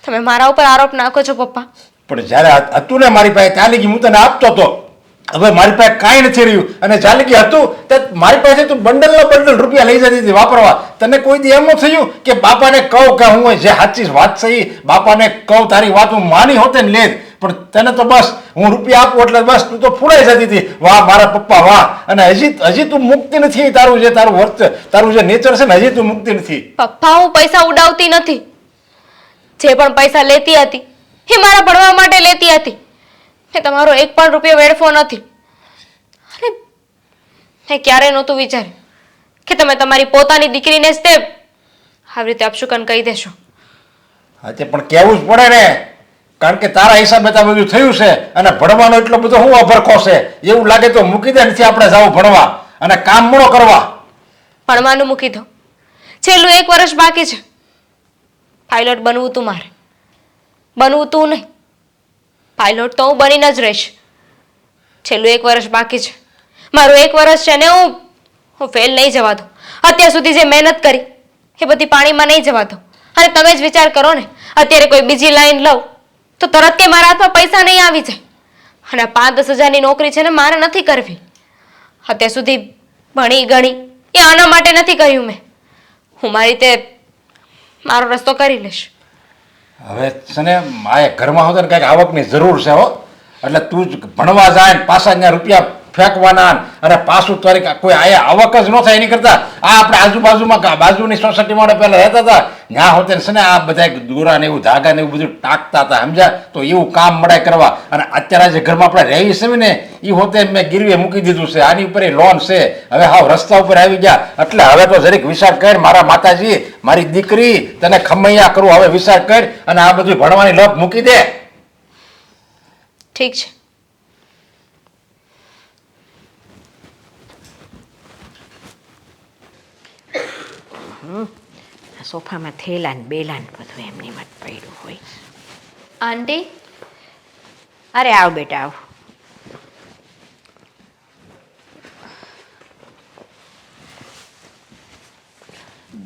તમે મારા ઉપર આરોપ નાખો છો પપ્પા. પણ જ્યારે હતું ને મારી પાસે ત્યાં લગી હું તને આપતો હતો, હવે મારી પાસે કાંઈ નથી રહ્યું. અને જ્યાં લગી હતું તે મારી પાસે તું બંડલ રૂપિયા લઈ જતી હતી વાપરવા. તને કોઈ દી એમ થયું કે બાપાને કહું કે હું જે સાચી વાત છે એ બાપાને કહું, તારી વાત હું માની હોતે ને લે? પણ તને તો બસ હું રૂપિયા આપું એટલે બસ તું તો ફૂલાઈ જતી હતી. વાહ મારા પપ્પા વાહ! અને હજી તું મુક્તિ નથી. તારું જે નેચર છે ને હજી તું મુક્તિ નથી. પપ્પા, હું પૈસા ઉડાવતી નથી. જે પણ પૈસા લેતી હતી એ મારા ભણવા માટે લેતી હતી. મેં તમારો 1 પણ રૂપિયો વેડફો નથી. અને મેં ક્યારેય નહોતું વિચાર્યું કે તમે તમારી પોતાની દીકરીને જ તે આવી રીતે અપશુકન કહી દેશો. હા, તે પણ કહેવું જ પડે ને, કારણ કે તારા હિસાબે તો બધું થયું છે. અને ભણવાનો એટલો બધો હું અભરખો છે, એવું લાગે તો મૂકી દે, નથી આપણે જવું ભણવા અને કામ મળો કરવા. ભણવાનું મૂકી દો, છેલ્લું 1 વર્ષ બાકી છે. પાયલોટ બનવું તું મારે, બનવું તું નહીં. પાયલોટ તો હું બનીને જ રહીશ. છેલ્લું 1 વર્ષ બાકી છે. મારું 1 વર્ષ છે ને હું ફેલ નહીં જવા દઉં. અત્યાર સુધી જે મહેનત કરી એ બધી પાણીમાં નહીં જવા દઉં. અને તમે જ વિચાર કરો ને, અત્યારે કોઈ બીજી લાઈન લઉં તો તરત કે મારા હાથમાં પૈસા નહીં આવી જાય. અને 5-10 હજારની નોકરી છે ને મારે નથી કરવી. અત્યાર સુધી ભણી ગણી એ આના માટે નથી કર્યું મેં. હું મારી રીતે મારો રસ્તો કરી લઈશ. હવે છે ને મારે ઘરમાં હોતો ને કંઈક આવકની જરૂર છે હો, એટલે તું જ ભણવા જાય ને પાછા ત્યાં રૂપિયા ફેંકવાના અને પાછું તારીખ કોઈ આયા આવક જ ન થાય એની કરતા આ આપણે આજુબાજુમાં બાજુની સોસાયટીમાં પહેલા રહેતા હતા ત્યાં હોતે છે ને આ બધા દોરા ને એવું ધાગા ને એવું બધું ટાંકતા હતા સમજ્યા તો એવું કામ મળે કરવા અને અત્યારે જે ઘરમાં આપણે રહી છે ને એ હોતે મેં ગીરવે મૂકી દીધું છે આની ઉપર લોન છે હવે હાવ રસ્તા ઉપર આવી ગયા એટલે હવે તો જરીક વિચાર કર મારા માતાજી મારી દીકરી તને ખમૈયા કરું હવે વિચાર કર અને આ બધું ભણવાની લપ મૂકી દે. ઠીક છે. આ સોફામાં થેલા ને બેલા ને બધું એમની મત પડ્યું હોય. આંટી, અરે આવ બેટા આવ.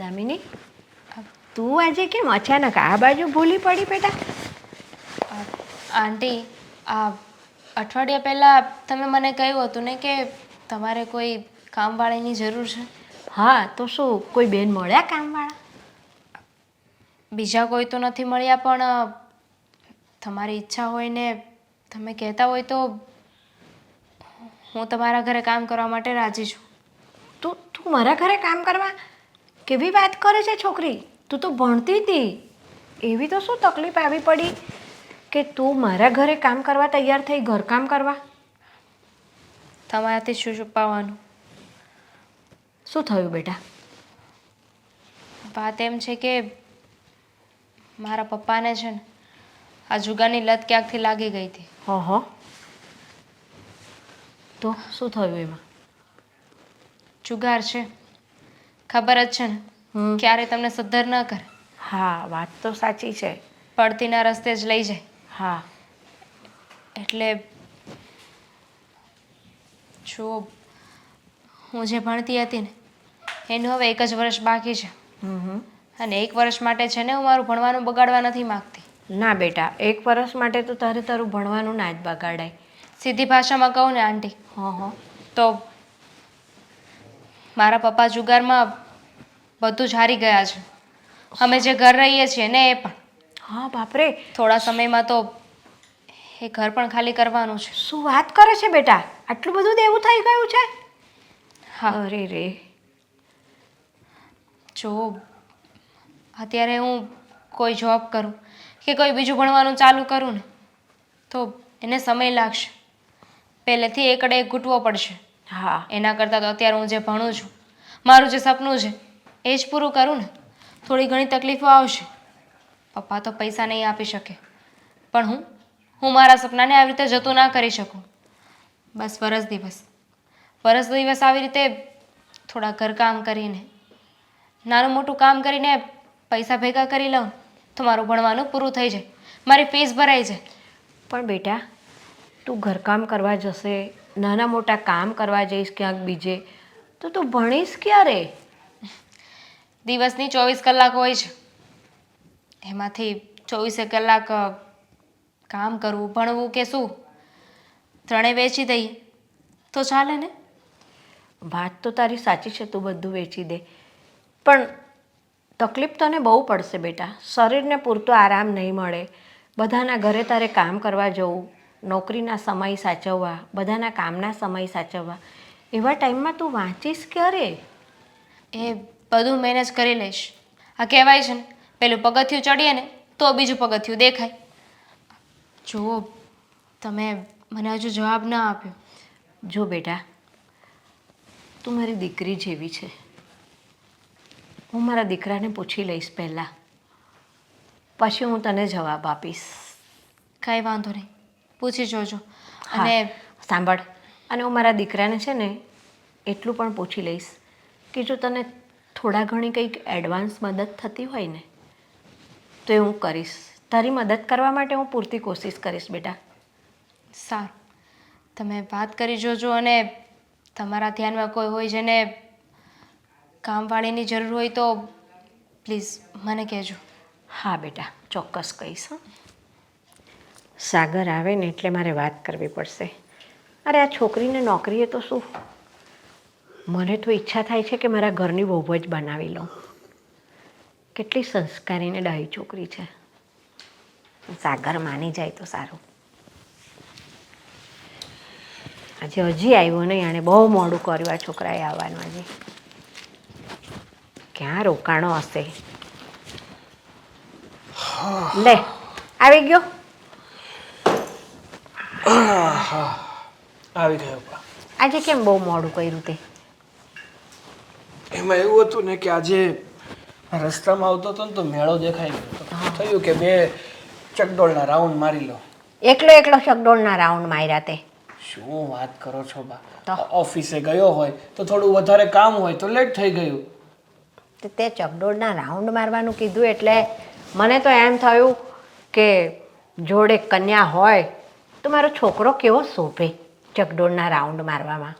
દામિની, તું આજે કેમ અચાનક આ બાજુ ભૂલી પડી બેટા? આંટી, આ અઠવાડિયા પહેલાં તમે મને કહ્યું હતું ને કે તમારે કોઈ કામવાળીની જરૂર છે. હા તો શું કોઈ બેન મળ્યા કામવાળા? બીજા કોઈ તો નથી મળ્યા, પણ તમારી ઈચ્છા હોય ને તમે કહેતા હોય તો હું તમારા ઘરે કામ કરવા માટે રાજી છું. તું મારા ઘરે કામ કરવા? કેવી વાત કરે છે છોકરી? તું તો ભણતી હતી. એવી તો શું તકલીફ આવી પડી કે તું મારા ઘરે કામ કરવા તૈયાર થઈ, ઘરકામ કરવા? તમારાથી શું છુપાવવાનું? શું થયું બેટા? વાત એમ છે કે મારા પપ્પાને છે ને આ જુગારની લત ક્યાંકથી લાગી ગઈ હતી. હો તો શું થયું એમાં? જુગાર છે, ખબર જ છે ને, ક્યારે તમને સદ્ધર ન કરે. હા વાત તો સાચી છે. પડતીના રસ્તે જ લઈ જાય. હા એટલે જો હું જે ભણતી હતી ને એનું હવે 1 જ વર્ષ બાકી છે. અને 1 વર્ષ માટે છે ને હું મારું ભણવાનું બગાડવા નથી માગતી. ના બેટા, 1 વર્ષ માટે તો તારું ભણવાનું ના જ બગાડાય. સીધી ભાષામાં કહું ને આંટી, તો મારા પપ્પા જુગારમાં બધું જ હારી ગયા છે. અમે જે ઘર રહીએ છીએ ને એ પણ. હા બાપરે, થોડા સમયમાં તો એ ઘર પણ ખાલી કરવાનું છે. શું વાત કરે છે બેટા? આટલું બધું દેવું થઈ ગયું છે? હા. અરે રે. જો અત્યારે હું કોઈ જોબ કરું કે કોઈ બીજું ભણવાનું ચાલુ કરું ને તો એને સમય લાગશે. પહેલેથી એકડે એક ઘૂંટવો પડશે. હા એના કરતાં તો અત્યારે હું જે ભણું છું, મારું જે સપનું છે એ જ પૂરું કરું ને. થોડી ઘણી તકલીફો આવશે. પપ્પા તો પૈસા નહીં આપી શકે, પણ હું મારા સપનાને આવી રીતે જતું ના કરી શકું. બસ વરસ દિવસ આવી રીતે થોડા ઘરકામ કરીને, નાનું મોટું કામ કરીને પૈસા ભેગા કરી લઉં તો મારું ભણવાનું પૂરું થઈ જાય, મારી ફીસ ભરાઈ જાય. પણ બેટા, તું ઘરકામ કરવા જશે, નાના મોટા કામ કરવા જઈશ ક્યાંક બીજે, તો તું ભણીશ ક્યારે? દિવસની 24 કલાક હોય છે, એમાંથી 24 કલાક કામ કરવું, ભણવું કે શું? ત્રણેય વેચી દઈએ તો ચાલે ને? વાત તો તારી સાચી છે, તું બધું વેચી દે, પણ તકલીફ તને બહુ પડશે બેટા. શરીરને પૂરતો આરામ નહીં મળે. બધાના ઘરે તારે કામ કરવા જવું, નોકરીના સમય સાચવવા, બધાના કામના સમય સાચવવા, એવા ટાઈમમાં તું વાંચીશ ક્યારે? એ બધું મેનેજ કરી લઈશ. આ કહેવાય છે ને, પેલું પગથિયું ચડીએ ને તો બીજું પગથિયું દેખાય. જુઓ, તમે મને હજુ જવાબ ના આપ્યો. જો બેટા, તું મારી દીકરી જેવી છે. હું મારા દીકરાને પૂછી લઈશ પહેલાં, પછી હું તને જવાબ આપીશ. કાંઈ વાંધો નહીં, પૂછી જોજો. હા, અને સાંભળ, અને હું મારા દીકરાને છે ને એટલું પણ પૂછી લઈશ કે જો તને થોડા ઘણી કંઈક એડવાન્સ મદદ થતી હોય ને તો એ હું કરીશ. તારી મદદ કરવા માટે હું પૂરતી કોશિશ કરીશ બેટા. સારું, તમે વાત કરી જોજો. અને તમારા ધ્યાનમાં કોઈ હોય જેને કામવાળીની જરૂર હોય તો પ્લીઝ મને કહેજો. હા બેટા, ચોક્કસ કહીશ. સાગર આવે ને એટલે મારે વાત કરવી પડશે. અરે આ છોકરીને નોકરીએ તો શું, મને તો ઈચ્છા થાય છે કે મારા ઘરની વહુ જ બનાવી લઉં. કેટલી સંસ્કારીને ડાહી છોકરી છે. સાગર માની જાય તો સારું. આ આજે હજી આવ્યો નહીં, આણે બહુ મોડું કર્યું આ છોકરાએ આવવાનું. હજી ક્યાં રોકાણો હશે? લે આવી ગયો. આવી ગયો બા. આજે કેમ બહુ મોડું કર્યું તે? એમાં એવું હતું ને કે આજે રસ્તામાં આવતો હતો ને તો મેળો દેખાઈ ગયો હતો. થયું કે બે ચકડોળના રાઉન્ડ મારી લો. એકલો એકલો ચકડોળના રાઉન્ડ માર્યા તે? શું વાત કરો છો બા? તો? ઓફિસે ગયો હોય તો થોડું વધારે કામ હોય તો લેટ થઈ ગયું. તો તે ચકડોળના રાઉન્ડ મારવાનું કીધું એટલે મને તો એમ થયું કે જોડે કન્યા હોય તો મારો છોકરો કેવો શોભે ચકડોળના રાઉન્ડ મારવામાં.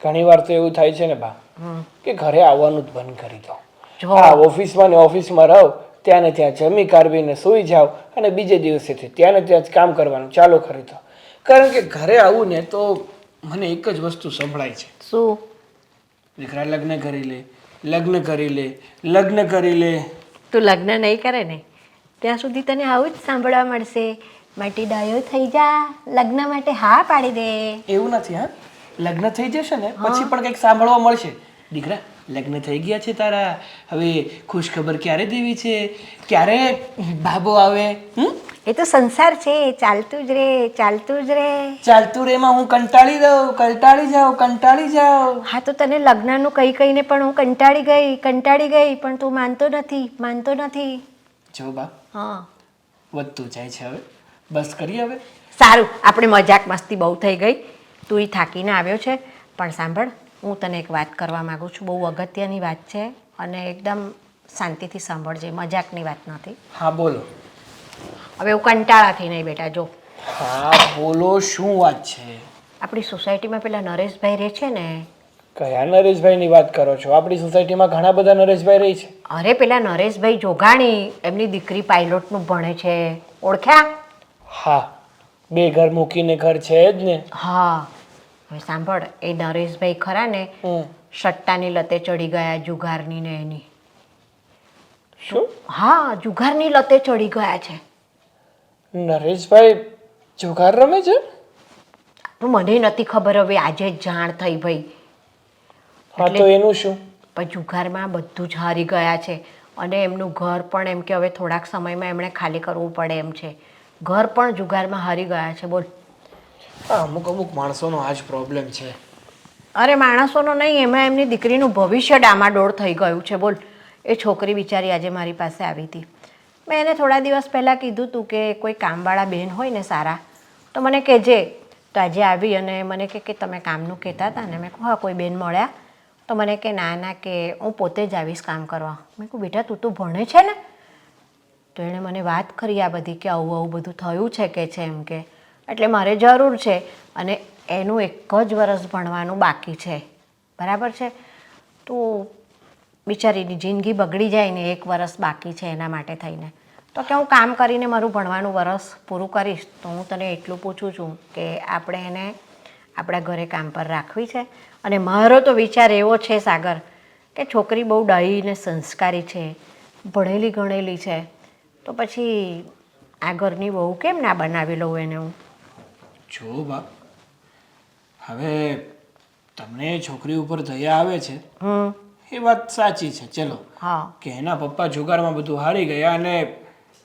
ઘણી વાર તો એવું થાય છે ને બા કે ઘરે આવવાનું જ બંધ કરી દો. જો હા, ઓફિસમાં ને ઓફિસમાં રહો, ત્યાં ને ત્યાં જમી કાઢવીને સૂઈ જાઓ અને બીજે દિવસેથી ત્યાં ને ત્યાં જ કામ કરવાનું ચાલુ કરી દો. કારણ કે ઘરે આવું ને તો મને એક જ વસ્તુ સંભળાય છે, શું? દીકરા લગ્ન કરી લે, લગ્ન કરી લે, લગ્ન કરી લે. તું લગ્ન નહીં કરે ને ત્યાં સુધી તને આવું જ સાંભળવા મળશે. માટી ડાયો થઈ જા, લગ્ન માટે હા પાડી દે. એવું નથી. હા, લગ્ન થઈ જશે ને પછી પણ કંઈક સાંભળવા મળશે. દીકરા લગ્ન થઈ ગયા છે તારા, હવે ખુશ ખબર ક્યારે દેવી છે, ક્યારે બાબો આવે? એ તો સંસાર છે, ચાલતું જ રે, ચાલતું જ રે. ચાલતું રેમાં હું કંટાળી કંટાળી જાઉં. હા તો તને લગ્નનું કહી કહીને પણ હું કંટાળી ગઈ પણ તું માનતો નથી. જો બા, હા વધતું જાય છે. હવે બસ કરીએ. હવે સારું, આપણે મજાક મસ્તી બહુ થઈ ગઈ. તું થાકીને આવ્યો છે પણ સાંભળ, હું તને એક વાત કરવા માગું છું. બહુ અગત્યની વાત છે અને એકદમ શાંતિથી સાંભળજે, મજાકની વાત નથી. હા બોલો. હવે હું કંટાળાથી નહીં બેટા. જો હા બોલો, શું વાત છે? આપણી સોસાયટીમાં પેલા નરેશભાઈ રહે છે ને. કયા નરેશભાઈની વાત કરો છો? આપણી સોસાયટીમાં ઘણા બધા નરેશભાઈ રહી છે. અરે પેલા નરેશભાઈ જોગાણી, એમની દીકરી પાયલોટનું ભણે છે, ઓળખ્યા? હા, બે ઘર મૂકીને ઘર છે જ ને. હા, હવે સાંભળ, એ નરેશભાઈ ખરા ને સટ્ટાની લતે ચડી ગયા, જુગારની ને એની. શું? હા, જુગારની લતે ચડી ગયા છે. નરેશભાઈ જુગાર રમે છે? તો મને નથી ખબર, હવે આજે જ જાણ થઈ ભાઈ. હા તો એનું શું? પણ જુગારમાં બધું જ હારી ગયા છે અને એમનું ઘર પણ એમ કે હવે થોડાક સમયમાં એમણે ખાલી કરવું પડે એમ છે. ઘર પણ જુગારમાં હારી ગયા છે. બોલ. હા, અમુક માણસોનો આ જ પ્રોબ્લેમ છે. અરે માણસોનો નહીં, એમાં એમની દીકરીનું ભવિષ્ય ડામાડોળ થઈ ગયું છે. બોલ. એ છોકરી બિચારી આજે મારી પાસે આવી હતી. મેં એને થોડા દિવસ પહેલાં કીધું હતું કે કોઈ કામવાળા બહેન હોય ને સારા તો મને કહેજે. તો આજે આવી અને મને કે તમે કામનું કહેતા હતા ને. મેં કહું હા, કોઈ બેન મળ્યા? તો મને કે ના કે હું પોતે જ આવીશ કામ કરવા. મેં કહું બેટા તું તો ભણે છે ને? તો એણે મને વાત કરી આ બધી કે આવું બધું થયું છે કે છે એમ કે. એટલે મારે જરૂર છે અને એનું 1 જ વર્ષ ભણવાનું બાકી છે, બરાબર છે? તો બિચારીની જિંદગી બગડી જાય ને, 1 વર્ષ બાકી છે એના માટે થઈને. તો કે હું કામ કરીને મારું ભણવાનું વર્ષ પૂરું કરીશ. તો હું તને એટલું પૂછું છું કે આપણે એને આપણા ઘરે કામ પર રાખવી છે. અને મારો તો વિચાર એવો છે સાગર કે છોકરી બહુ ડાહી ને સંસ્કારી છે, ભણેલી ગણેલી છે, તો પછી આ ઘરની બહુ કેમ ના બનાવી લઉં એને હું? જો બા, હવે તમને છોકરી ઉપર દયા આવે છે એ વાત સાચી છે. ચલો હા, કે એના પપ્પા જુગારમાં બધું હારી ગયા અને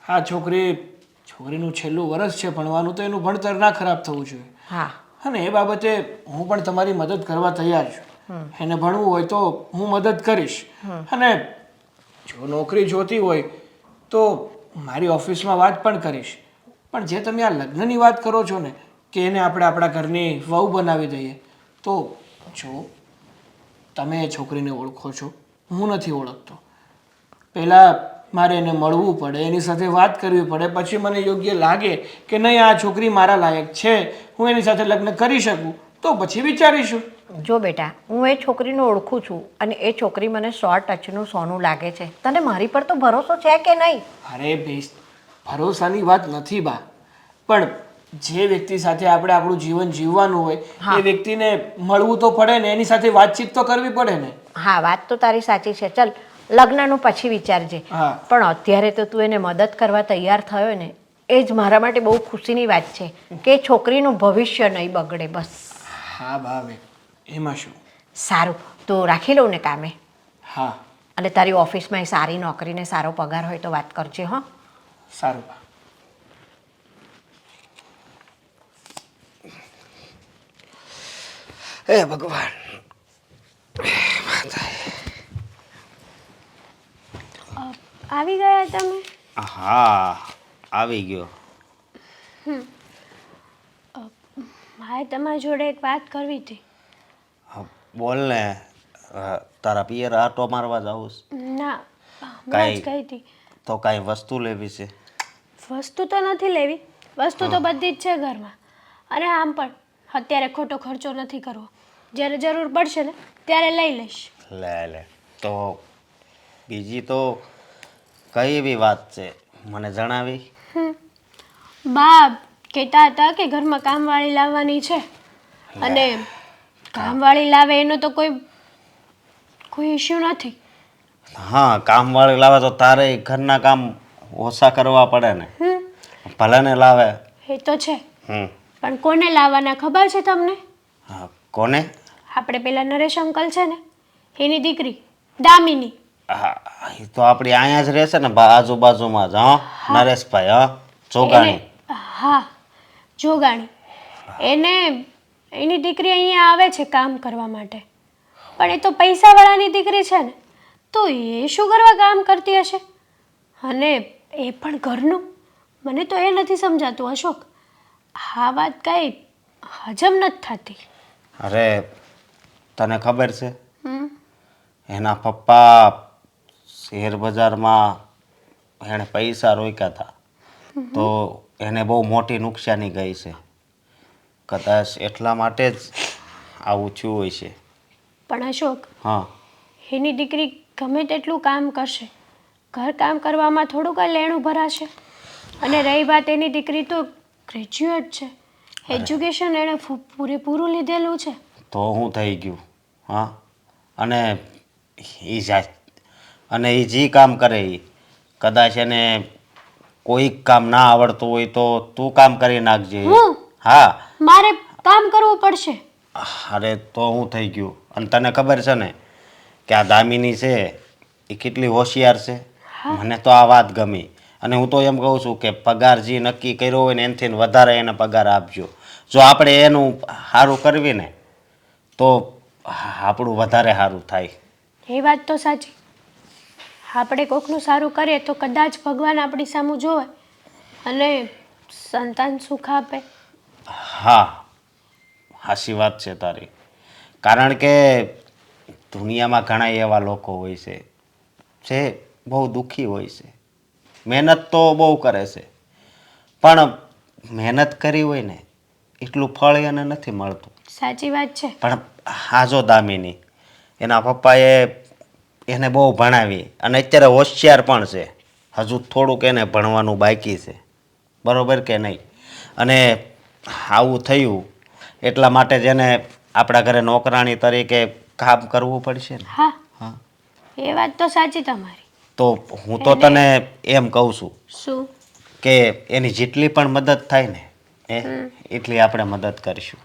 આ છોકરીનું છેલ્લું વર્ષ છે ભણવાનું, તો એનું ભણતર ના ખરાબ થવું જોઈએ. હા, અને એ બાબતે હું પણ તમારી મદદ કરવા તૈયાર છું. એને ભણવું હોય તો હું મદદ કરીશ. અને જો નોકરી જોતી હોય તો મારી ઓફિસમાં વાત પણ કરીશ. પણ જે તમે આ લગ્નની વાત કરો છો ને કે એને આપણે આપણા ઘરની વહુ બનાવી દઈએ, તો જો તમે એ છોકરીને ઓળખો છો, હું નથી ઓળખતો. પહેલાં મારે એને મળવું પડે, એની સાથે વાત કરવી પડે, પછી મને યોગ્ય લાગે કે નહીં આ છોકરી મારા લાયક છે, હું એની સાથે લગ્ન કરી શકું, તો પછી વિચારીશું. જો બેટા, હું એ છોકરીને ઓળખું છું અને એ છોકરી મને 100% સોનું લાગે છે. તને મારી પર તો ભરોસો છે કે નહીં? અરે બેસ, ભરોસાની વાત નથી બા, પણ જે વ્યક્તિ સાથે આપણે આપણું જીવન જીવવાનું હોય એ વ્યક્તિને મળવું તો પડે ને, એની સાથે વાતચીત તો કરવી પડે ને. હા, વાત તો તારી સાચી છે. ચલ લગ્નનું પછી વિચારજે. હા. પણ અત્યારે તો તું એને મદદ કરવા તૈયાર થયો ને, એ જ મારા માટે બહુ ખુશીની વાત છે કે છોકરીનું ભવિષ્ય નહીં બગડે. બસ. હા ભાવે એમાં શું? સારું તો રાખી લઉં ને કામે. હા અને તારી ઓફિસમાં સારી નોકરી ને સારો પગાર હોય તો વાત કરજે હો. સારું બા. હે ભગવાન. આવી ગયા તમે? હા આવી ગયો. મારે તમારી જોડે એક વાત કરવી હતી. હા, બોલ ને. તારા પિયર આટો મારવા જાઉં છે? ના, હમણાં જ કહી હતી. તો કાંઈ વસ્તુ લેવી છે? વસ્તુ તો નથી લેવી, વસ્તુ તો બધી જ છે ઘરમાં. અને આમ પણ અત્યારે ખોટો ખર્ચો નથી કરવો. જ્યારે જરૂર પડશે ને ત્યારે લઈ લઈશ. લે તો બીજી તો કઈ એવી વાત છે મને જણાવી? બા કહેતા હતા કે ઘરમાં કામવાળી લાવવાની છે અને કામવાળી લાવે એનો તો કોઈ ઇશ્યુ નથી. હા, કામવાળી લાવે તો તારે ઘરના કામ ઓછા કરવા પડે ને. ભલે ને લાવે. એ તો છે, હમ પણ કોને લાવવાના ખબર છે તમને? હા, કોને? આપણે પેલા નરેશ અંકલ છે ને એની દીકરી દામિની. હા, એ તો આપણી અહીંયા જ રહેશે ને આજુબાજુમાં જ. હા, નરેશભાઈ. હા, જોગાણી. હા, જોગાણી. એને એની દીકરી અહીંયા આવે છે કામ કરવા માટે, પણ એ તો પૈસાવાળાની દીકરી છે ને, તો એ શું કરવા કામ કરતી હશે? અને એ પણ ઘરનું. મને તો એ નથી સમજાતું અશોક, આ વાત કાંઈ હજમ નથી થતી. અરે તને ખબર છે એના પપ્પા શેર બજારમાં એણે પૈસા રોક્યા હતા તો એને બહુ મોટી નુકસાની ગઈ છે. કદાચ એટલા માટે જ આવું થયું હોય છે. પણ અશોક, હા, એની દીકરી ગમે તેટલું કામ કરશે, ઘર કામ કરવામાં થોડું કાંઈ લેણું ભરાશે. અને રહી વાત એની દીકરી તો ગ્રેજ્યુએટ છે, એજ્યુકેશન એણે પૂરેપૂરું લીધેલું છે. તો હું થઈ ગયું. હા, અને એ જાય અને એ જે કામ કરે એ કદાચ એને કોઈ કામ ના આવડતું હોય તો તું કામ કરી નાખજે. હા, મારે કામ કરવું પડશે. અરે તો હું થઈ ગયું. અને તને ખબર છે ને કે આ દામિની છે એ કેટલી હોશિયાર છે. મને તો આ વાત ગમી. અને હું તો એમ કહું છું કે પગાર જે નક્કી કર્યો હોય ને એનાથી વધારે એને પગાર આપજો. જો આપણે એનું સારું કરવી ને તો આપણું વધારે સારું થાય. એ વાત તો સાચી. આપણે કોકનું સારું કરીએ તો કદાચ ભગવાન આપણી સામું જોવે અને સંતાન સુખ આપે. હા, સાચી વાત છે તારી. કારણ કે દુનિયામાં ઘણા એવા લોકો હોય છે જે બહુ દુઃખી હોય છે. મહેનત તો બહુ કરે છે પણ મહેનત કરી હોય ને એટલું ફળ એને નથી મળતું. સાચી વાત છે. પણ આ જો દામિની એના પપ્પાએ એને બહુ ભણાવી અને અત્યારે હોશિયાર પણ છે. હજુ થોડુંક એને ભણવાનું બાકી છે. બરોબર કે નહીં? અને આવું થયું એટલા માટે જ એને આપણા ઘરે નોકરાણી તરીકે કામ કરવું પડશે ને. હા, હા, એ વાત તો સાચી તમારી. તો હું તો તને એમ કહું છું શું? કે એની જેટલી પણ મદદ થાય ને એટલી આપણે મદદ કરીશું.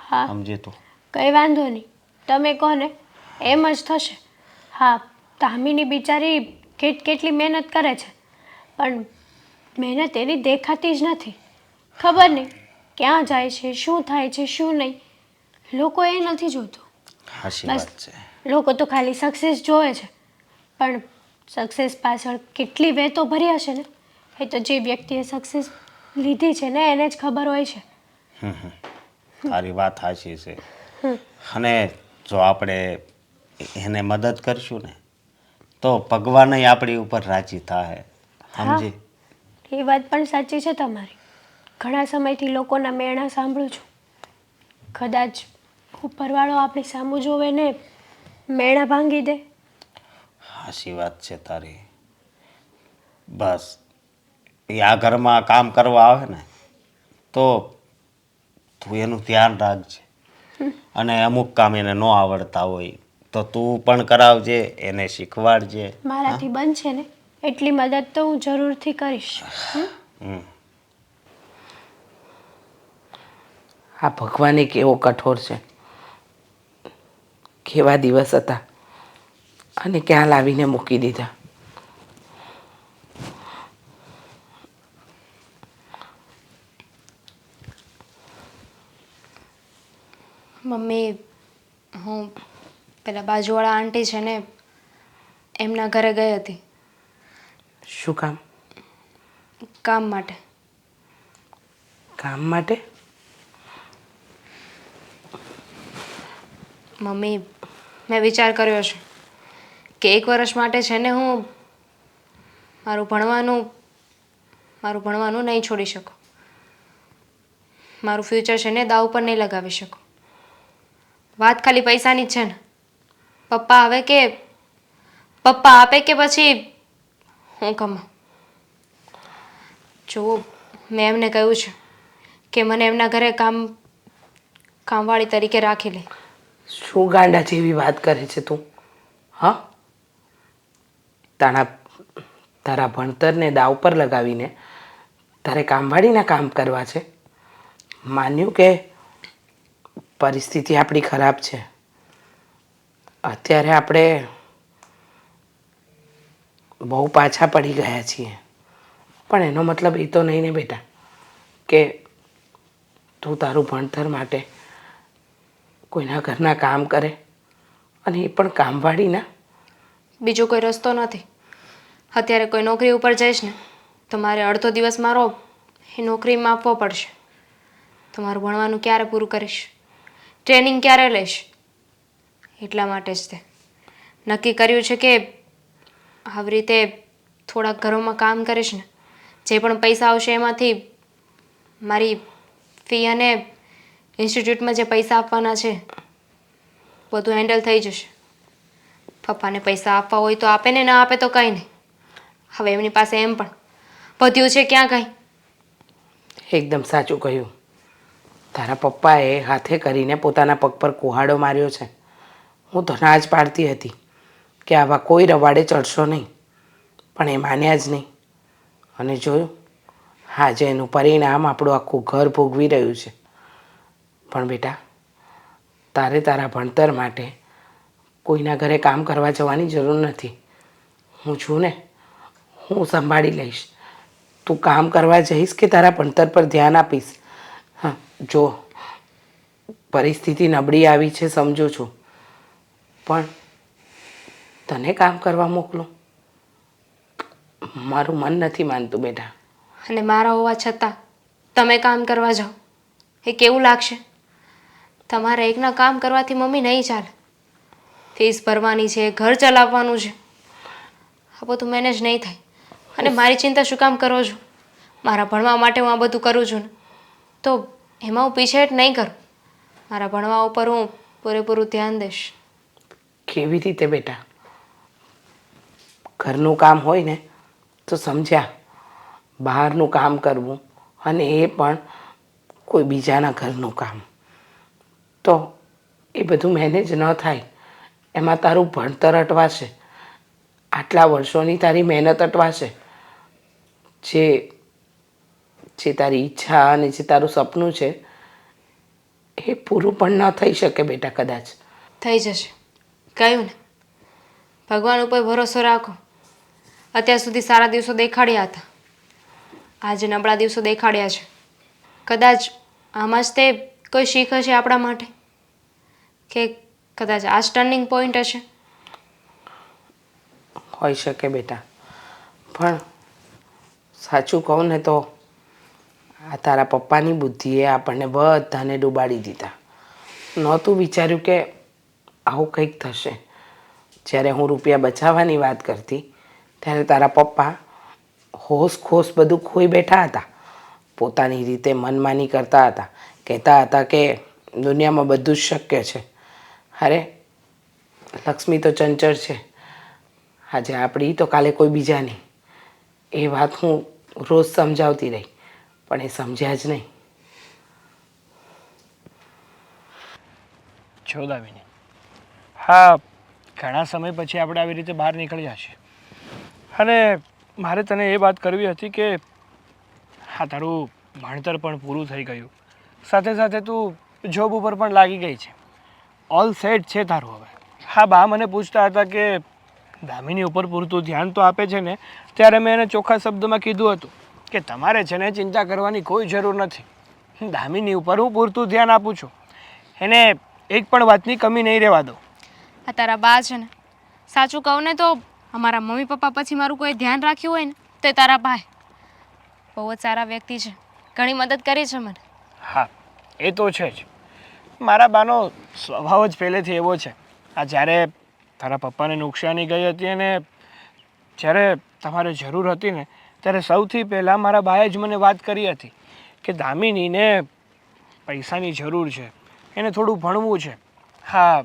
હા, સમજી તું? કંઈ વાંધો નહીં, તમે કહો ને એમ જ થશે. હા, દામિની બિચારી કેટલી મહેનત કરે છે પણ મહેનત એની દેખાતી જ નથી. ખબર નહીં ક્યાં જાય છે, શું થાય છે, શું નહીં. લોકો એ નથી જોતું. સાચી બસ વાત છે. લોકો તો ખાલી સક્સેસ જોવે છે, પણ સક્સેસ પાછળ કેટલી વેતો ભરી હશે ને એ તો જે વ્યક્તિએ સક્સેસ લીધી છે ને એને જ ખબર હોય છે. તારી વાત સાચી છે. અને જો આપણે એને મદદ કરશું ને તો ભગવાન આપણી ઉપર રાજી થાય. સમજી? એ વાત પણ સાચી છે તમારી. ઘણા સમયથી લોકોના મેણા સાંભળું છું. કદાચ ઉપરવાળો આપણી સામું જોવે ને મેણા ભાંગી દે. સાચી વાત છે તારી. બસ એ આ ઘરમાં કામ કરવા આવે ને તો તું એનું ધ્યાન રાખજે. અને અમુક કામ એને ન આવડતા હોય તો તું પણ કરાવજે, એને શીખવાડજે. મારાથી બનશે ને એટલી મદદ તો હું જરૂરથી કરીશ. આ ભગવાન કેવો કઠોર છે. કેવા દિવસ હતા અને ક્યાં લાવીને મૂકી દીધા. મમ્મી, હું પેલા બાજુવાળા આંટી છે ને એમના ઘરે ગઈ હતી શું કામ? કામ માટે. કામ માટે? મમ્મી, મેં વિચાર કર્યો છે કે 1 વર્ષ માટે છે ને હું મારું ભણવાનું નહીં છોડી શકું. મારું ફ્યુચર છે ને દાવ પર નહીં લગાવી શકું. વાત ખાલી પૈસાની જ છે ને. પપ્પા આપે કે પછી હું કમાઉં. જો મેં એમને કહ્યું છે કે મને એમના ઘરે કામવાળી તરીકે રાખી લે. શું ગાંડા જેવી વાત કરે છે તું? હા, તારા ભણતરને દાવ પર લગાવીને તારે કામવાળીના કામ કરવા છે? માન્યું કે પરિસ્થિતિ આપણી ખરાબ છે, અત્યારે આપણે બહુ પાછા પડી ગયા છીએ, પણ એનો મતલબ એ તો નહીં ને બેટા કે તું તારું ભણતર માટે કોઈના ઘરના કામ કરે, અને એ પણ કામવાળીના. બીજો કોઈ રસ્તો નથી. અત્યારે કોઈ નોકરી ઉપર જઈશ ને તો મારે અડધો દિવસ મારો એ નોકરીમાં આપવો પડશે. તો મારું ભણવાનું ક્યારે પૂરું કરીશ? ટ્રેનિંગ ક્યારે લઈશ? એટલા માટે જ તે નક્કી કર્યું છે કે આવી રીતે થોડાક ઘરોમાં કામ કરીશ ને જે પણ પૈસા આવશે એમાંથી મારી ફી અને ઇન્સ્ટિટ્યૂટમાં જે પૈસા આપવાના છે બધું હેન્ડલ થઈ જશે. પપ્પાને પૈસા આપવા હોય તો આપે ને, ના આપે તો કંઈ નહીં. હવે એમની પાસે એમ પણ વધ્યું છે ક્યાં કંઈ. એકદમ સાચું કહ્યું. તારા પપ્પાએ હાથે કરીને પોતાના પગ પર કુહાડો માર્યો છે. હું તો ના જ પાડતી હતી કે આવા કોઈ રવાડે ચડશો નહીં, પણ એ માન્યા જ નહીં. અને જોયું, આજે એનું પરિણામ આપણું આખું ઘર ભોગવી રહ્યું છે. પણ બેટા, તારે તારા ભણતર માટે કોઈના ઘરે કામ કરવા જવાની જરૂર નથી. હું છું ને, હું સંભાળી લઈશ. તું કામ કરવા જઈશ કે તારા ભણતર પર ધ્યાન આપીશ? હા, જો પરિસ્થિતિ નબળી આવી છે સમજું છું, પણ તને કામ કરવા મોકલું? મારું મન નથી માનતું બેટા. અને મારા હોવા છતાં તમે કામ કરવા જાઓ એ કેવું લાગશે? તમારે એકના કામ કરવાથી મમ્મી નહીં ચાલે. ફીસ ભરવાની છે, ઘર ચલાવવાનું છે, આ બધું મેનેજ નહીં થાય. અને મારી ચિંતા શું કામ કરો છો? મારા ભણવા માટે હું આ બધું કરું છું ને તો એમાં હું પીછેહટ નહીં કરું. મારા ભણવા ઉપર હું પૂરેપૂરું ધ્યાન દઈશ. કેવી રીતે બેટા? ઘરનું કામ હોય ને તો સમજ્યા, બહારનું કામ કરવું અને એ પણ કોઈ બીજાના ઘરનું કામ, તો એ બધું મેનેજ ન થાય. એમાં તારું ભણતર અટવાશે, આટલા વર્ષોની તારી મહેનત અટવાશે. જે તારી ઈચ્છા અને જે તારું સપનું છે એ પૂરું પણ ન થઈ શકે બેટા. કદાચ થઈ જશે. કહ્યું ને, ભગવાન ઉપર ભરોસો રાખો. અત્યાર સુધી સારા દિવસો દેખાડ્યા હતા, આજે નબળા દિવસો દેખાડ્યા છે. કદાચ આમાં જ તે કોઈ શીખ હશે આપણા માટે, કે કદાચ આ જ ટર્નિંગ પોઈન્ટ હશે. હોઈ શકે બેટા, પણ સાચું કહું ને તો આ તારા પપ્પાની બુદ્ધિએ આપણને બધાને ડૂબાડી દીધા. નહોતું વિચાર્યું કે આવું કંઈક થશે. જ્યારે હું રૂપિયા બચાવવાની વાત કરતી ત્યારે તારા પપ્પા હોશ ખોશ બધું ખોઈ બેઠા હતા. પોતાની રીતે મનમાની કરતા હતા, કહેતા હતા કે દુનિયામાં બધું જ શક્ય છે. અરે લક્ષ્મી તો ચંચળ છે, આજે આપણી તો કાલે કોઈ બીજાની. એ વાત હું રોજ સમજાવતી રહી, પણ એ સમજ્યા જ નહીં. છો દામિની, હા, ઘણા સમય પછી આપણે આવી રીતે બહાર નીકળ્યા છીએ, અને મારે તને એ વાત કરવી હતી કે હા, તારું ભણતર પણ પૂરું થઈ ગયું, સાથે સાથે તું જોબ ઉપર પણ લાગી ગઈ છે. ઓલ સેટ છે તારું હવે. હા બા મને પૂછતા હતા કે દામિની ઉપર પૂરતું ધ્યાન તો આપે છે ને, ત્યારે મેં એને ચોખ્ખા શબ્દોમાં કીધું હતું કે તમારે છે ને ચિંતા કરવાની કોઈ જરૂર નથી. દામિની ઉપર હું પૂરતું ધ્યાન આપું છું. એને એક પણ વાતની કમી નહીં રહેવા દઉં. આ તારા બા છે ને, સાચું કહું ને તો અમારા મમ્મી પપ્પા પછી મારું કોઈ ધ્યાન રાખ્યું હોય ને તો એ તારા બા બહુ જ સારા વ્યક્તિ છે, ઘણી મદદ કરી છે મને. હા એ તો છે જ. મારા બાનો સ્વભાવ જ પહેલેથી એવો છે. આ જ્યારે તારા પપ્પાને નુકસાની ગઈ હતી અને જ્યારે તમારે જરૂર હતી ને, ત્યારે સૌથી પહેલાં મારા બાએ જ મને વાત કરી હતી કે દામિનીને પૈસાની જરૂર છે, એને થોડું ભણવું છે. હા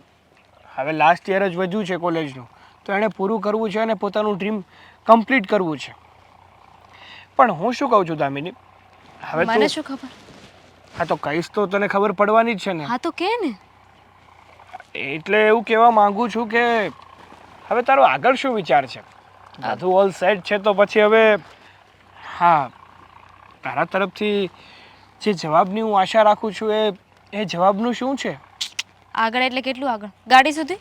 હવે લાસ્ટ યર જ વધ્યું છે કોલેજનું, તો એણે પૂરું કરવું છે અને પોતાનું ડ્રીમ કમ્પ્લીટ કરવું છે. પણ હું શું કહું છું દામિની, હવે મને તું શું ખબર? હા તો કહીશ તો તને ખબર પડવાની જ છે ને. હા તો કે ને. એટલે એવું કહેવા માંગુ છું કે હવે તારો આગળ શું વિચાર છે? બધું ઓલ સેટ છે તો પછી હવે હા તારા તરફથી જે જવાબની હું આશા રાખું છું એ જવાબનું શું છે? આગળ એટલે કેટલું આગળ? ગાડી સુધી?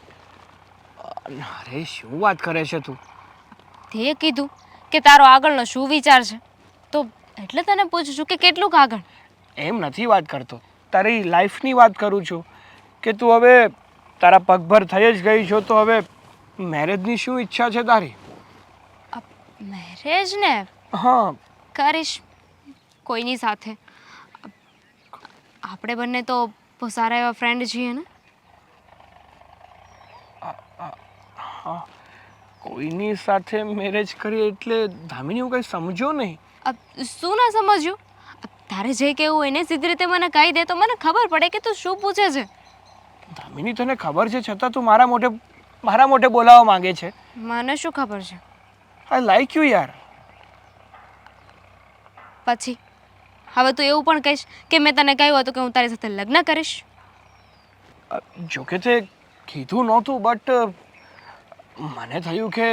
અરે શું વાત કરે છે તું? તે કીધું કે તારો આગળનો શું વિચાર છે, તો એટલે તને પૂછું છું કે કેટલું આગળ. એમ નથી વાત કરતો, તારી લાઈફની વાત કરું છું કે તું હવે તારા પગભર થઈ જ ગઈ છો, તો હવે મેરેજની શું ઈચ્છા છે તારી? મેરેજ ને હા કરીશ કોઈની સાથે. આપણે બંને તો બહુ સારા એવા ફ્રેન્ડ છીએ ને. કોઈની સાથે મેરેજ કરીએ એટલે દામિની હું કંઈ સમજો નહીં. શું ના સમજ્યું? તારે જે કહેવું હોય ને સીધી રીતે મને કહી દે તો મને ખબર પડે કે તું શું પૂછે છે. દામિની તને ખબર છે છતાં તું મારા મોઢે બોલાવવા માંગે છે. મને શું ખબર છે? આઈ લાઈક યુ યાર. પછી હવે તું એવું પણ કહીશ કે મેં તને કહ્યું હતું કે હું તારી સાથે લગ્ન કરીશ? જોકે તે કીધું નહોતું, બટ મને થયું કે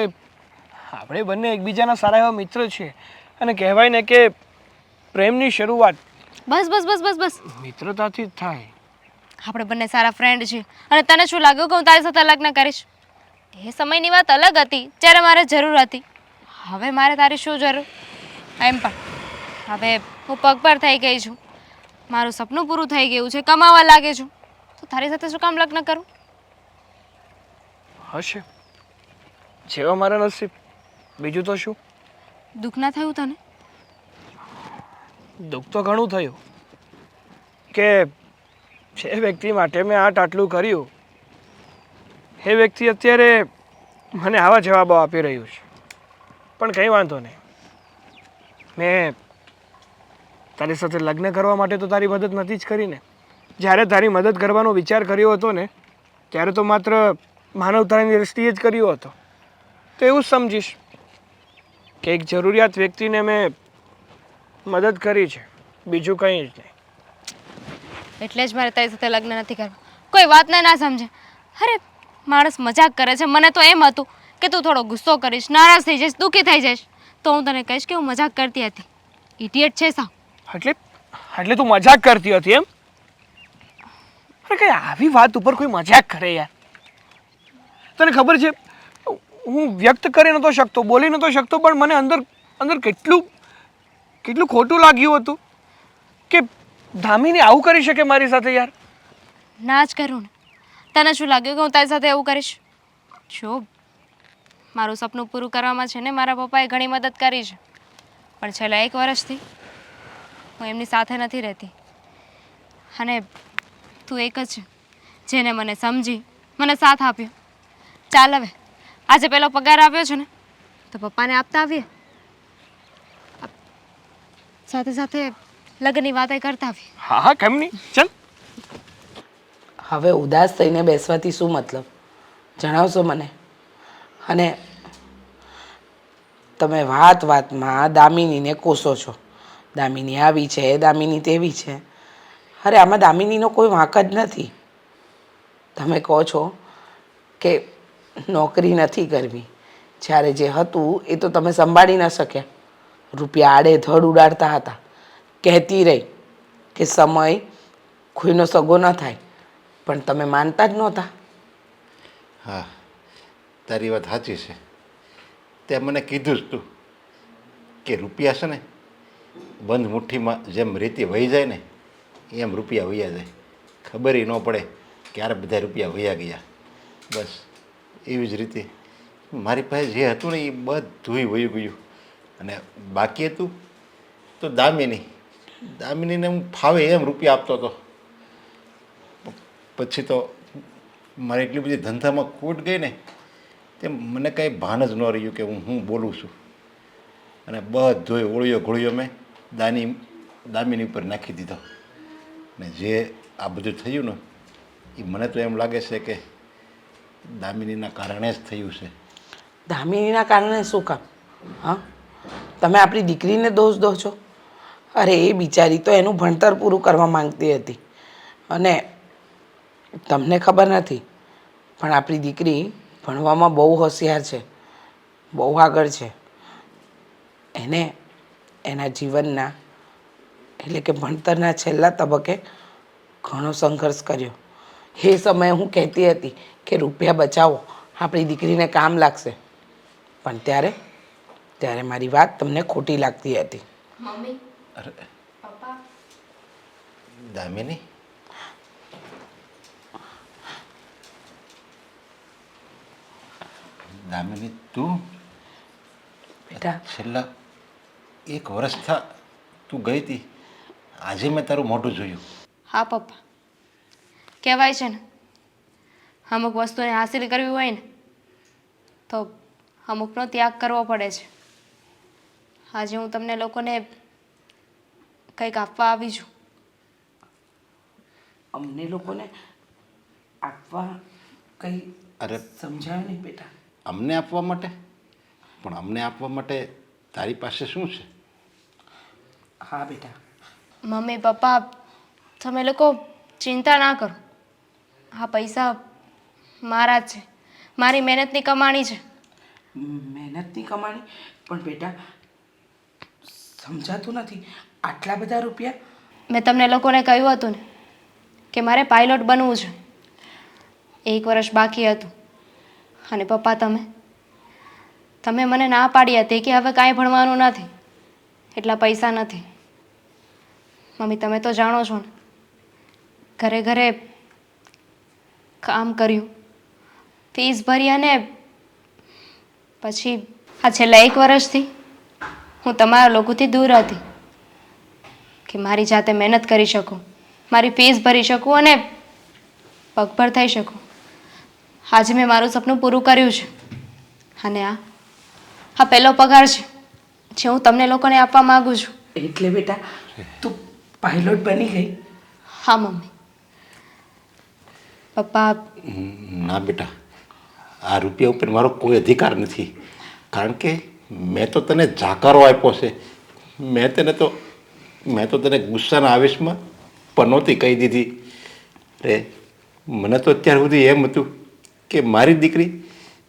આપણે બંને એકબીજાના સારા એવા મિત્ર છીએ અને કહેવાય ને કે પ્રેમની શરૂઆત બસ બસ બસ બસ બસ મિત્રતાથી જ થાય. આપણે બંને સારા ફ્રેન્ડ છીએ અને તને શું લાગ્યું કે હું તારી સાથે લગ્ન કરીશ? એ સમયની વાત અલગ હતી જ્યારે મારે જરૂર હતી. હવે મારે તારી શું જરૂર? એમ પણ હવે હું પગભર થઈ ગઈ છું, મારું સપનું પૂરું થઈ ગયું છે, કમાવા લાગે છું, તો તારી સાથે શું કામ લગ્ન કરું? હશે જેવા મારા નસીબ, બીજું તો શું. દુઃખ ના થયું તને? દુઃખ તો ઘણું થયું કે જે વ્યક્તિ માટે મેં આટલું કર્યું એ વ્યક્તિ અત્યારે મને આવા જવાબો આપી રહ્યું છે. પણ કંઈ વાંધો નહીં, મેં તારી સાથે લગ્ન કરવા માટે તો તારી મદદ નથી જ કરીને. જ્યારે તારી મદદ કરવાનો વિચાર કર્યો હતો ને ત્યારે તો માત્ર માનવતાની દૃષ્ટિએ જ કર્યો હતો. તો એવું જ સમજીશ કે એક જરૂરિયાત વ્યક્તિને મેં મદદ કરી છે, બીજું કંઈ જ નહીં. એટલે જ મારે તારી સાથે લગ્ન નથી કરવા. કોઈ વાતને ના સમજે. અરે માણસ મજાક કરે છે, મને તો એમ હતું કે તું થોડો ગુસ્સો કરીશ, નારાજ થઈ જઈશ, દુઃખી થઈ જઈશ તો હું તને કહીશ કે હું મજાક કરતી હતી. ઇડિયટ છે સાવ. એટલે તું મજાક કરતી હતી એમ? અરે કઈ આવી વાત ઉપર કોઈ મજાક કરે યાર? તને ખબર છે હું વ્યક્ત કરી નહોતો શકતો, બોલી નહોતો શકતો, પણ મને અંદર અંદર કેટલું ખોટું લાગ્યું હતું કે દામિની આવું કરી શકે મારી સાથે યાર. ના જ કરું ને. તને શું લાગ્યું કે હું તારી સાથે એવું કરીશ? જો મારું સપનું પૂરું કરવામાં છે ને મારા પપ્પાએ ઘણી મદદ કરી છે, પણ છેલ્લા 1 વર્ષથી હું એમની સાથે નથી રહેતી. અને તું એક જ છે જેને મને સમજી, મને સાથ આપ્યો. ચાલ હવે આજે પેલો પગાર આવ્યો છે ને તો પપ્પાને આપતા આવીએ, સાથે સાથે લગ્નની વાતે કરતા આવીએ. હા હા કેમ નહીં, ચાલ. હવે ઉદાસ થઈને બેસવાથી શું મતલબ, જણાવશો મને? અને તમે વાતમાં દામિનીને કોસો છો. દામિની આવી છે, દામિની તેવી છે. અરે આમાં દામિનીનો કોઈ વાંક જ નથી. તમે કહો છો કે નોકરી નથી કરવી, જ્યારે જે હતું એ તો તમે સંભાળી ન શક્યા. રૂપિયા આડેધડ ઉડાડતા હતા. કહેતી રહી કે સમય કોઈનો સગો ન થાય, પણ તમે માનતા જ નહોતા. હા તારી વાત સાચી છે. તે મને કીધું જ તું કે રૂપિયા છે ને બંધ મુઠ્ઠીમાં જેમ રીતિ વહી જાય ને એમ રૂપિયા વહ્યા જાય, ખબર ન પડે ક્યારે બધા રૂપિયા વહ્યા ગયા. બસ એવી જ રીતે મારી પાસે જે હતું ને એ બધુંય વહી ગયું. અને બાકી હતું તો દામિનીને હું ફાવે એમ રૂપિયા આપતો હતો. પછી તો મારે એટલી બધી ધંધામાં ખોટ ગઈ ને તે મને કંઈ ભાન જ ન રહ્યું કે હું બોલું છું. અને બધોય ઓળિયો ઘોળિયો મેં દામિની ઉપર નાખી દીધો. ને જે આ બધું થયું ને એ મને તો એમ લાગે છે કે દામિનીના કારણે જ થયું છે. દામિનીના કારણે શું કામ? હા, તમે આપણી દીકરીને દોષ દો છો? અરે એ બિચારી તો એનું ભણતર પૂરું કરવા માંગતી હતી અને તમને ખબર નથી પણ આપણી દીકરી ભણવામાં બહુ હોશિયાર છે, બહુ આગળ છે. એને એના જીવનના એટલે કે ભણતરના છેલ્લા તબક્કે ઘણો સંઘર્ષ કર્યો. એ સમયે હું કહેતી હતી કે રૂપિયા બચાવો, આપણી દીકરીને કામ લાગશે, પણ ત્યારે મારી વાત તમને ખોટી લાગતી હતી. મમ્મી, અરે પપ્પા, દામિની, દામિની તું બેટા, છેલ્લા 1 વર્ષથી તું ગઈ હતી, આજે મેં તારું મોઢું જોયું. હા પપ્પા, કહેવાય છે ને અમુક વસ્તુને હાસિલ કરવી હોય ને તો અમુકનો ત્યાગ કરવો પડે છે. આજે હું તમને લોકોને કંઈક આપવા આવી છું. અમને લોકોને આપવા કંઈ અરે સમજાયો નહીં બેટા. અમને આપવા માટે? પણ અમને આપવા માટે તારી પાસે શું છે? હા બેટા. મમ્મી પપ્પા, તમે લોકો ચિંતા ના કરો. આ પૈસા મારા જ છે, મારી મહેનતની કમાણી છે. મહેનતની કમાણી? પણ બેટા સમજાતું નથી, આટલા બધા રૂપિયા? મેં તમને લોકોને કહ્યું હતું ને કે મારે પાયલોટ બનવું છે. 1 વર્ષ બાકી હતું અને પપ્પા તમે મને ના પાડી હતી કે હવે કાંઈ ભણવાનું નથી, એટલા પૈસા નથી. મમ્મી તમે તો જાણો છો ને, ઘરે ઘરે કામ કર્યું, ફીસ ભરી અને પછી આ છેલ્લા 1 વર્ષથી હું તમારા લોકોથી દૂર હતી કે મારી જાતે મહેનત કરી શકું, મારી ફીસ ભરી શકું અને પગભર થઈ શકું. આજે મેં મારું સપનું પૂરું કર્યું છે અને આ પહેલો પગાર છે જે હું તમને લોકોને આપવા માગું છું. એટલે બેટા તું પાયલોટ બની ગઈ? હા મમ્મી. પપ્પા, ના બેટા, આ રૂપિયા ઉપર મારો કોઈ અધિકાર નથી. કારણ કે મેં તો તને જાકારો આપ્યો છે. મેં તો તને ગુસ્સાના આવેશમાં પનોતી કહી દીધી. રે મને તો અત્યાર સુધી એમ હતું કે મારી દીકરી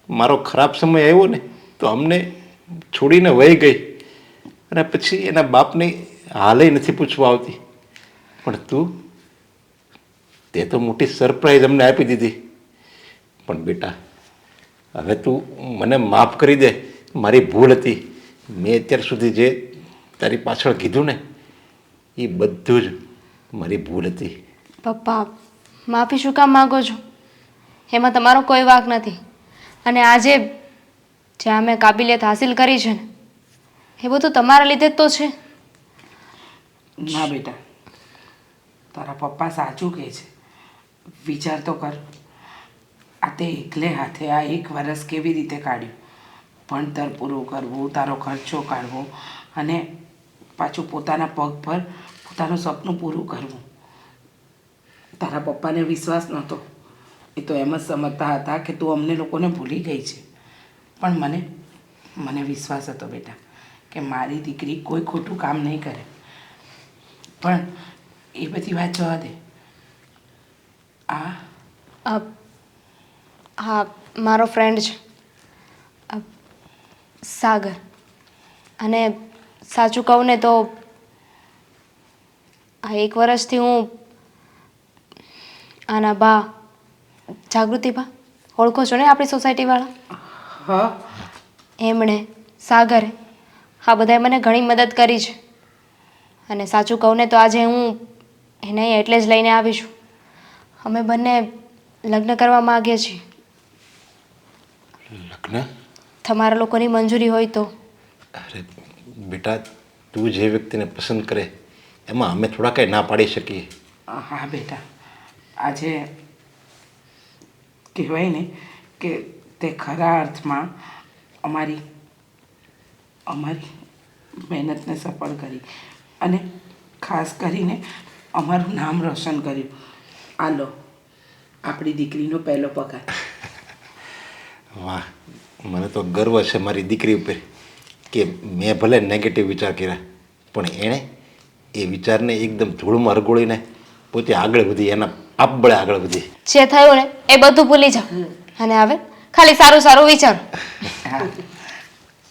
મારો ખરાબ સમય આવ્યો ને તો અમને છોડીને વહી ગઈ અને પછી એના બાપને હાલે નથી પૂછવા આવતી. પણ તે તો મોટી સરપ્રાઈઝ અમને આપી દીધી. પણ બેટા હવે તું મને માફ કરી દે, મારી ભૂલ હતી. મેં અત્યાર સુધી જે તારી પાછળ કીધું ને એ બધું જ મારી ભૂલ હતી. પપ્પા માફી શું કામ માગો છો? એમાં તમારો કોઈ વાંક નથી. અને આજે જ્યાં મેં કાબિલિયત હાસિલ કરી છે ને એ બધું તમારા લીધે જ તો છે. ના બેટા, તારા પપ્પા સાચું કહે છે. વિચાર તો કર, આ તે એકલે હાથે આ 1 વર્ષ કેવી રીતે કાઢ્યું? ભણતર પૂરું કરવું, તારો ખર્ચો કાઢવો અને પાછું પોતાના પગ પર પોતાનું સપનું પૂરું કરવું. તારા પપ્પાને વિશ્વાસ નહોતો, એ તો એમ જ સમજતા હતા કે તું અમને લોકોને ભૂલી ગઈ છે. પણ મને વિશ્વાસ હતો બેટા કે મારી દીકરી કોઈ ખોટું કામ નહીં કરે. પણ એ બધી વાત જવા દે. હા, મારો ફ્રેન્ડ છે સાગર. અને સાચું કહું ને તો આ 1 વર્ષથી હું આના બા જાગૃતિબા, ઓળખો છો ને આપણી સોસાયટીવાળા? હા એમણે, સાગરે, આ બધાએ મને ઘણી મદદ કરી છે. અને સાચું કહું ને તો આજે હું એને અહીં એટલે જ લઈને આવી છું. અમે બંને લગ્ન કરવા માગીએ છીએ. લગ્ન? તમારા લોકોની મંજૂરી હોય તો. અરે બેટા, તું જે વ્યક્તિને પસંદ કરે એમાં અમે થોડા કંઈ ના પાડી શકીએ. હા બેટા, આજે કહેવાય ને કે તે ખરા અર્થમાં અમારી મહેનતને સફળ કરી અને ખાસ કરીને અમારું નામ રોશન કર્યું. આ લો આપણી દીકરીનો પહેલો પગાર. વાહ, મને તો ગર્વ છે મારી દીકરી ઉપર કે મેં ભલે નેગેટિવ વિચાર કર્યા પણ એણે એ વિચારને એકદમ ધૂળમાં રગોળીને પોતે આગળ વધી, એના આપબળે આગળ વધી. જે થયું ને એ બધું ભૂલી જાઓ અને હવે ખાલી સારું સારું વિચારો. હા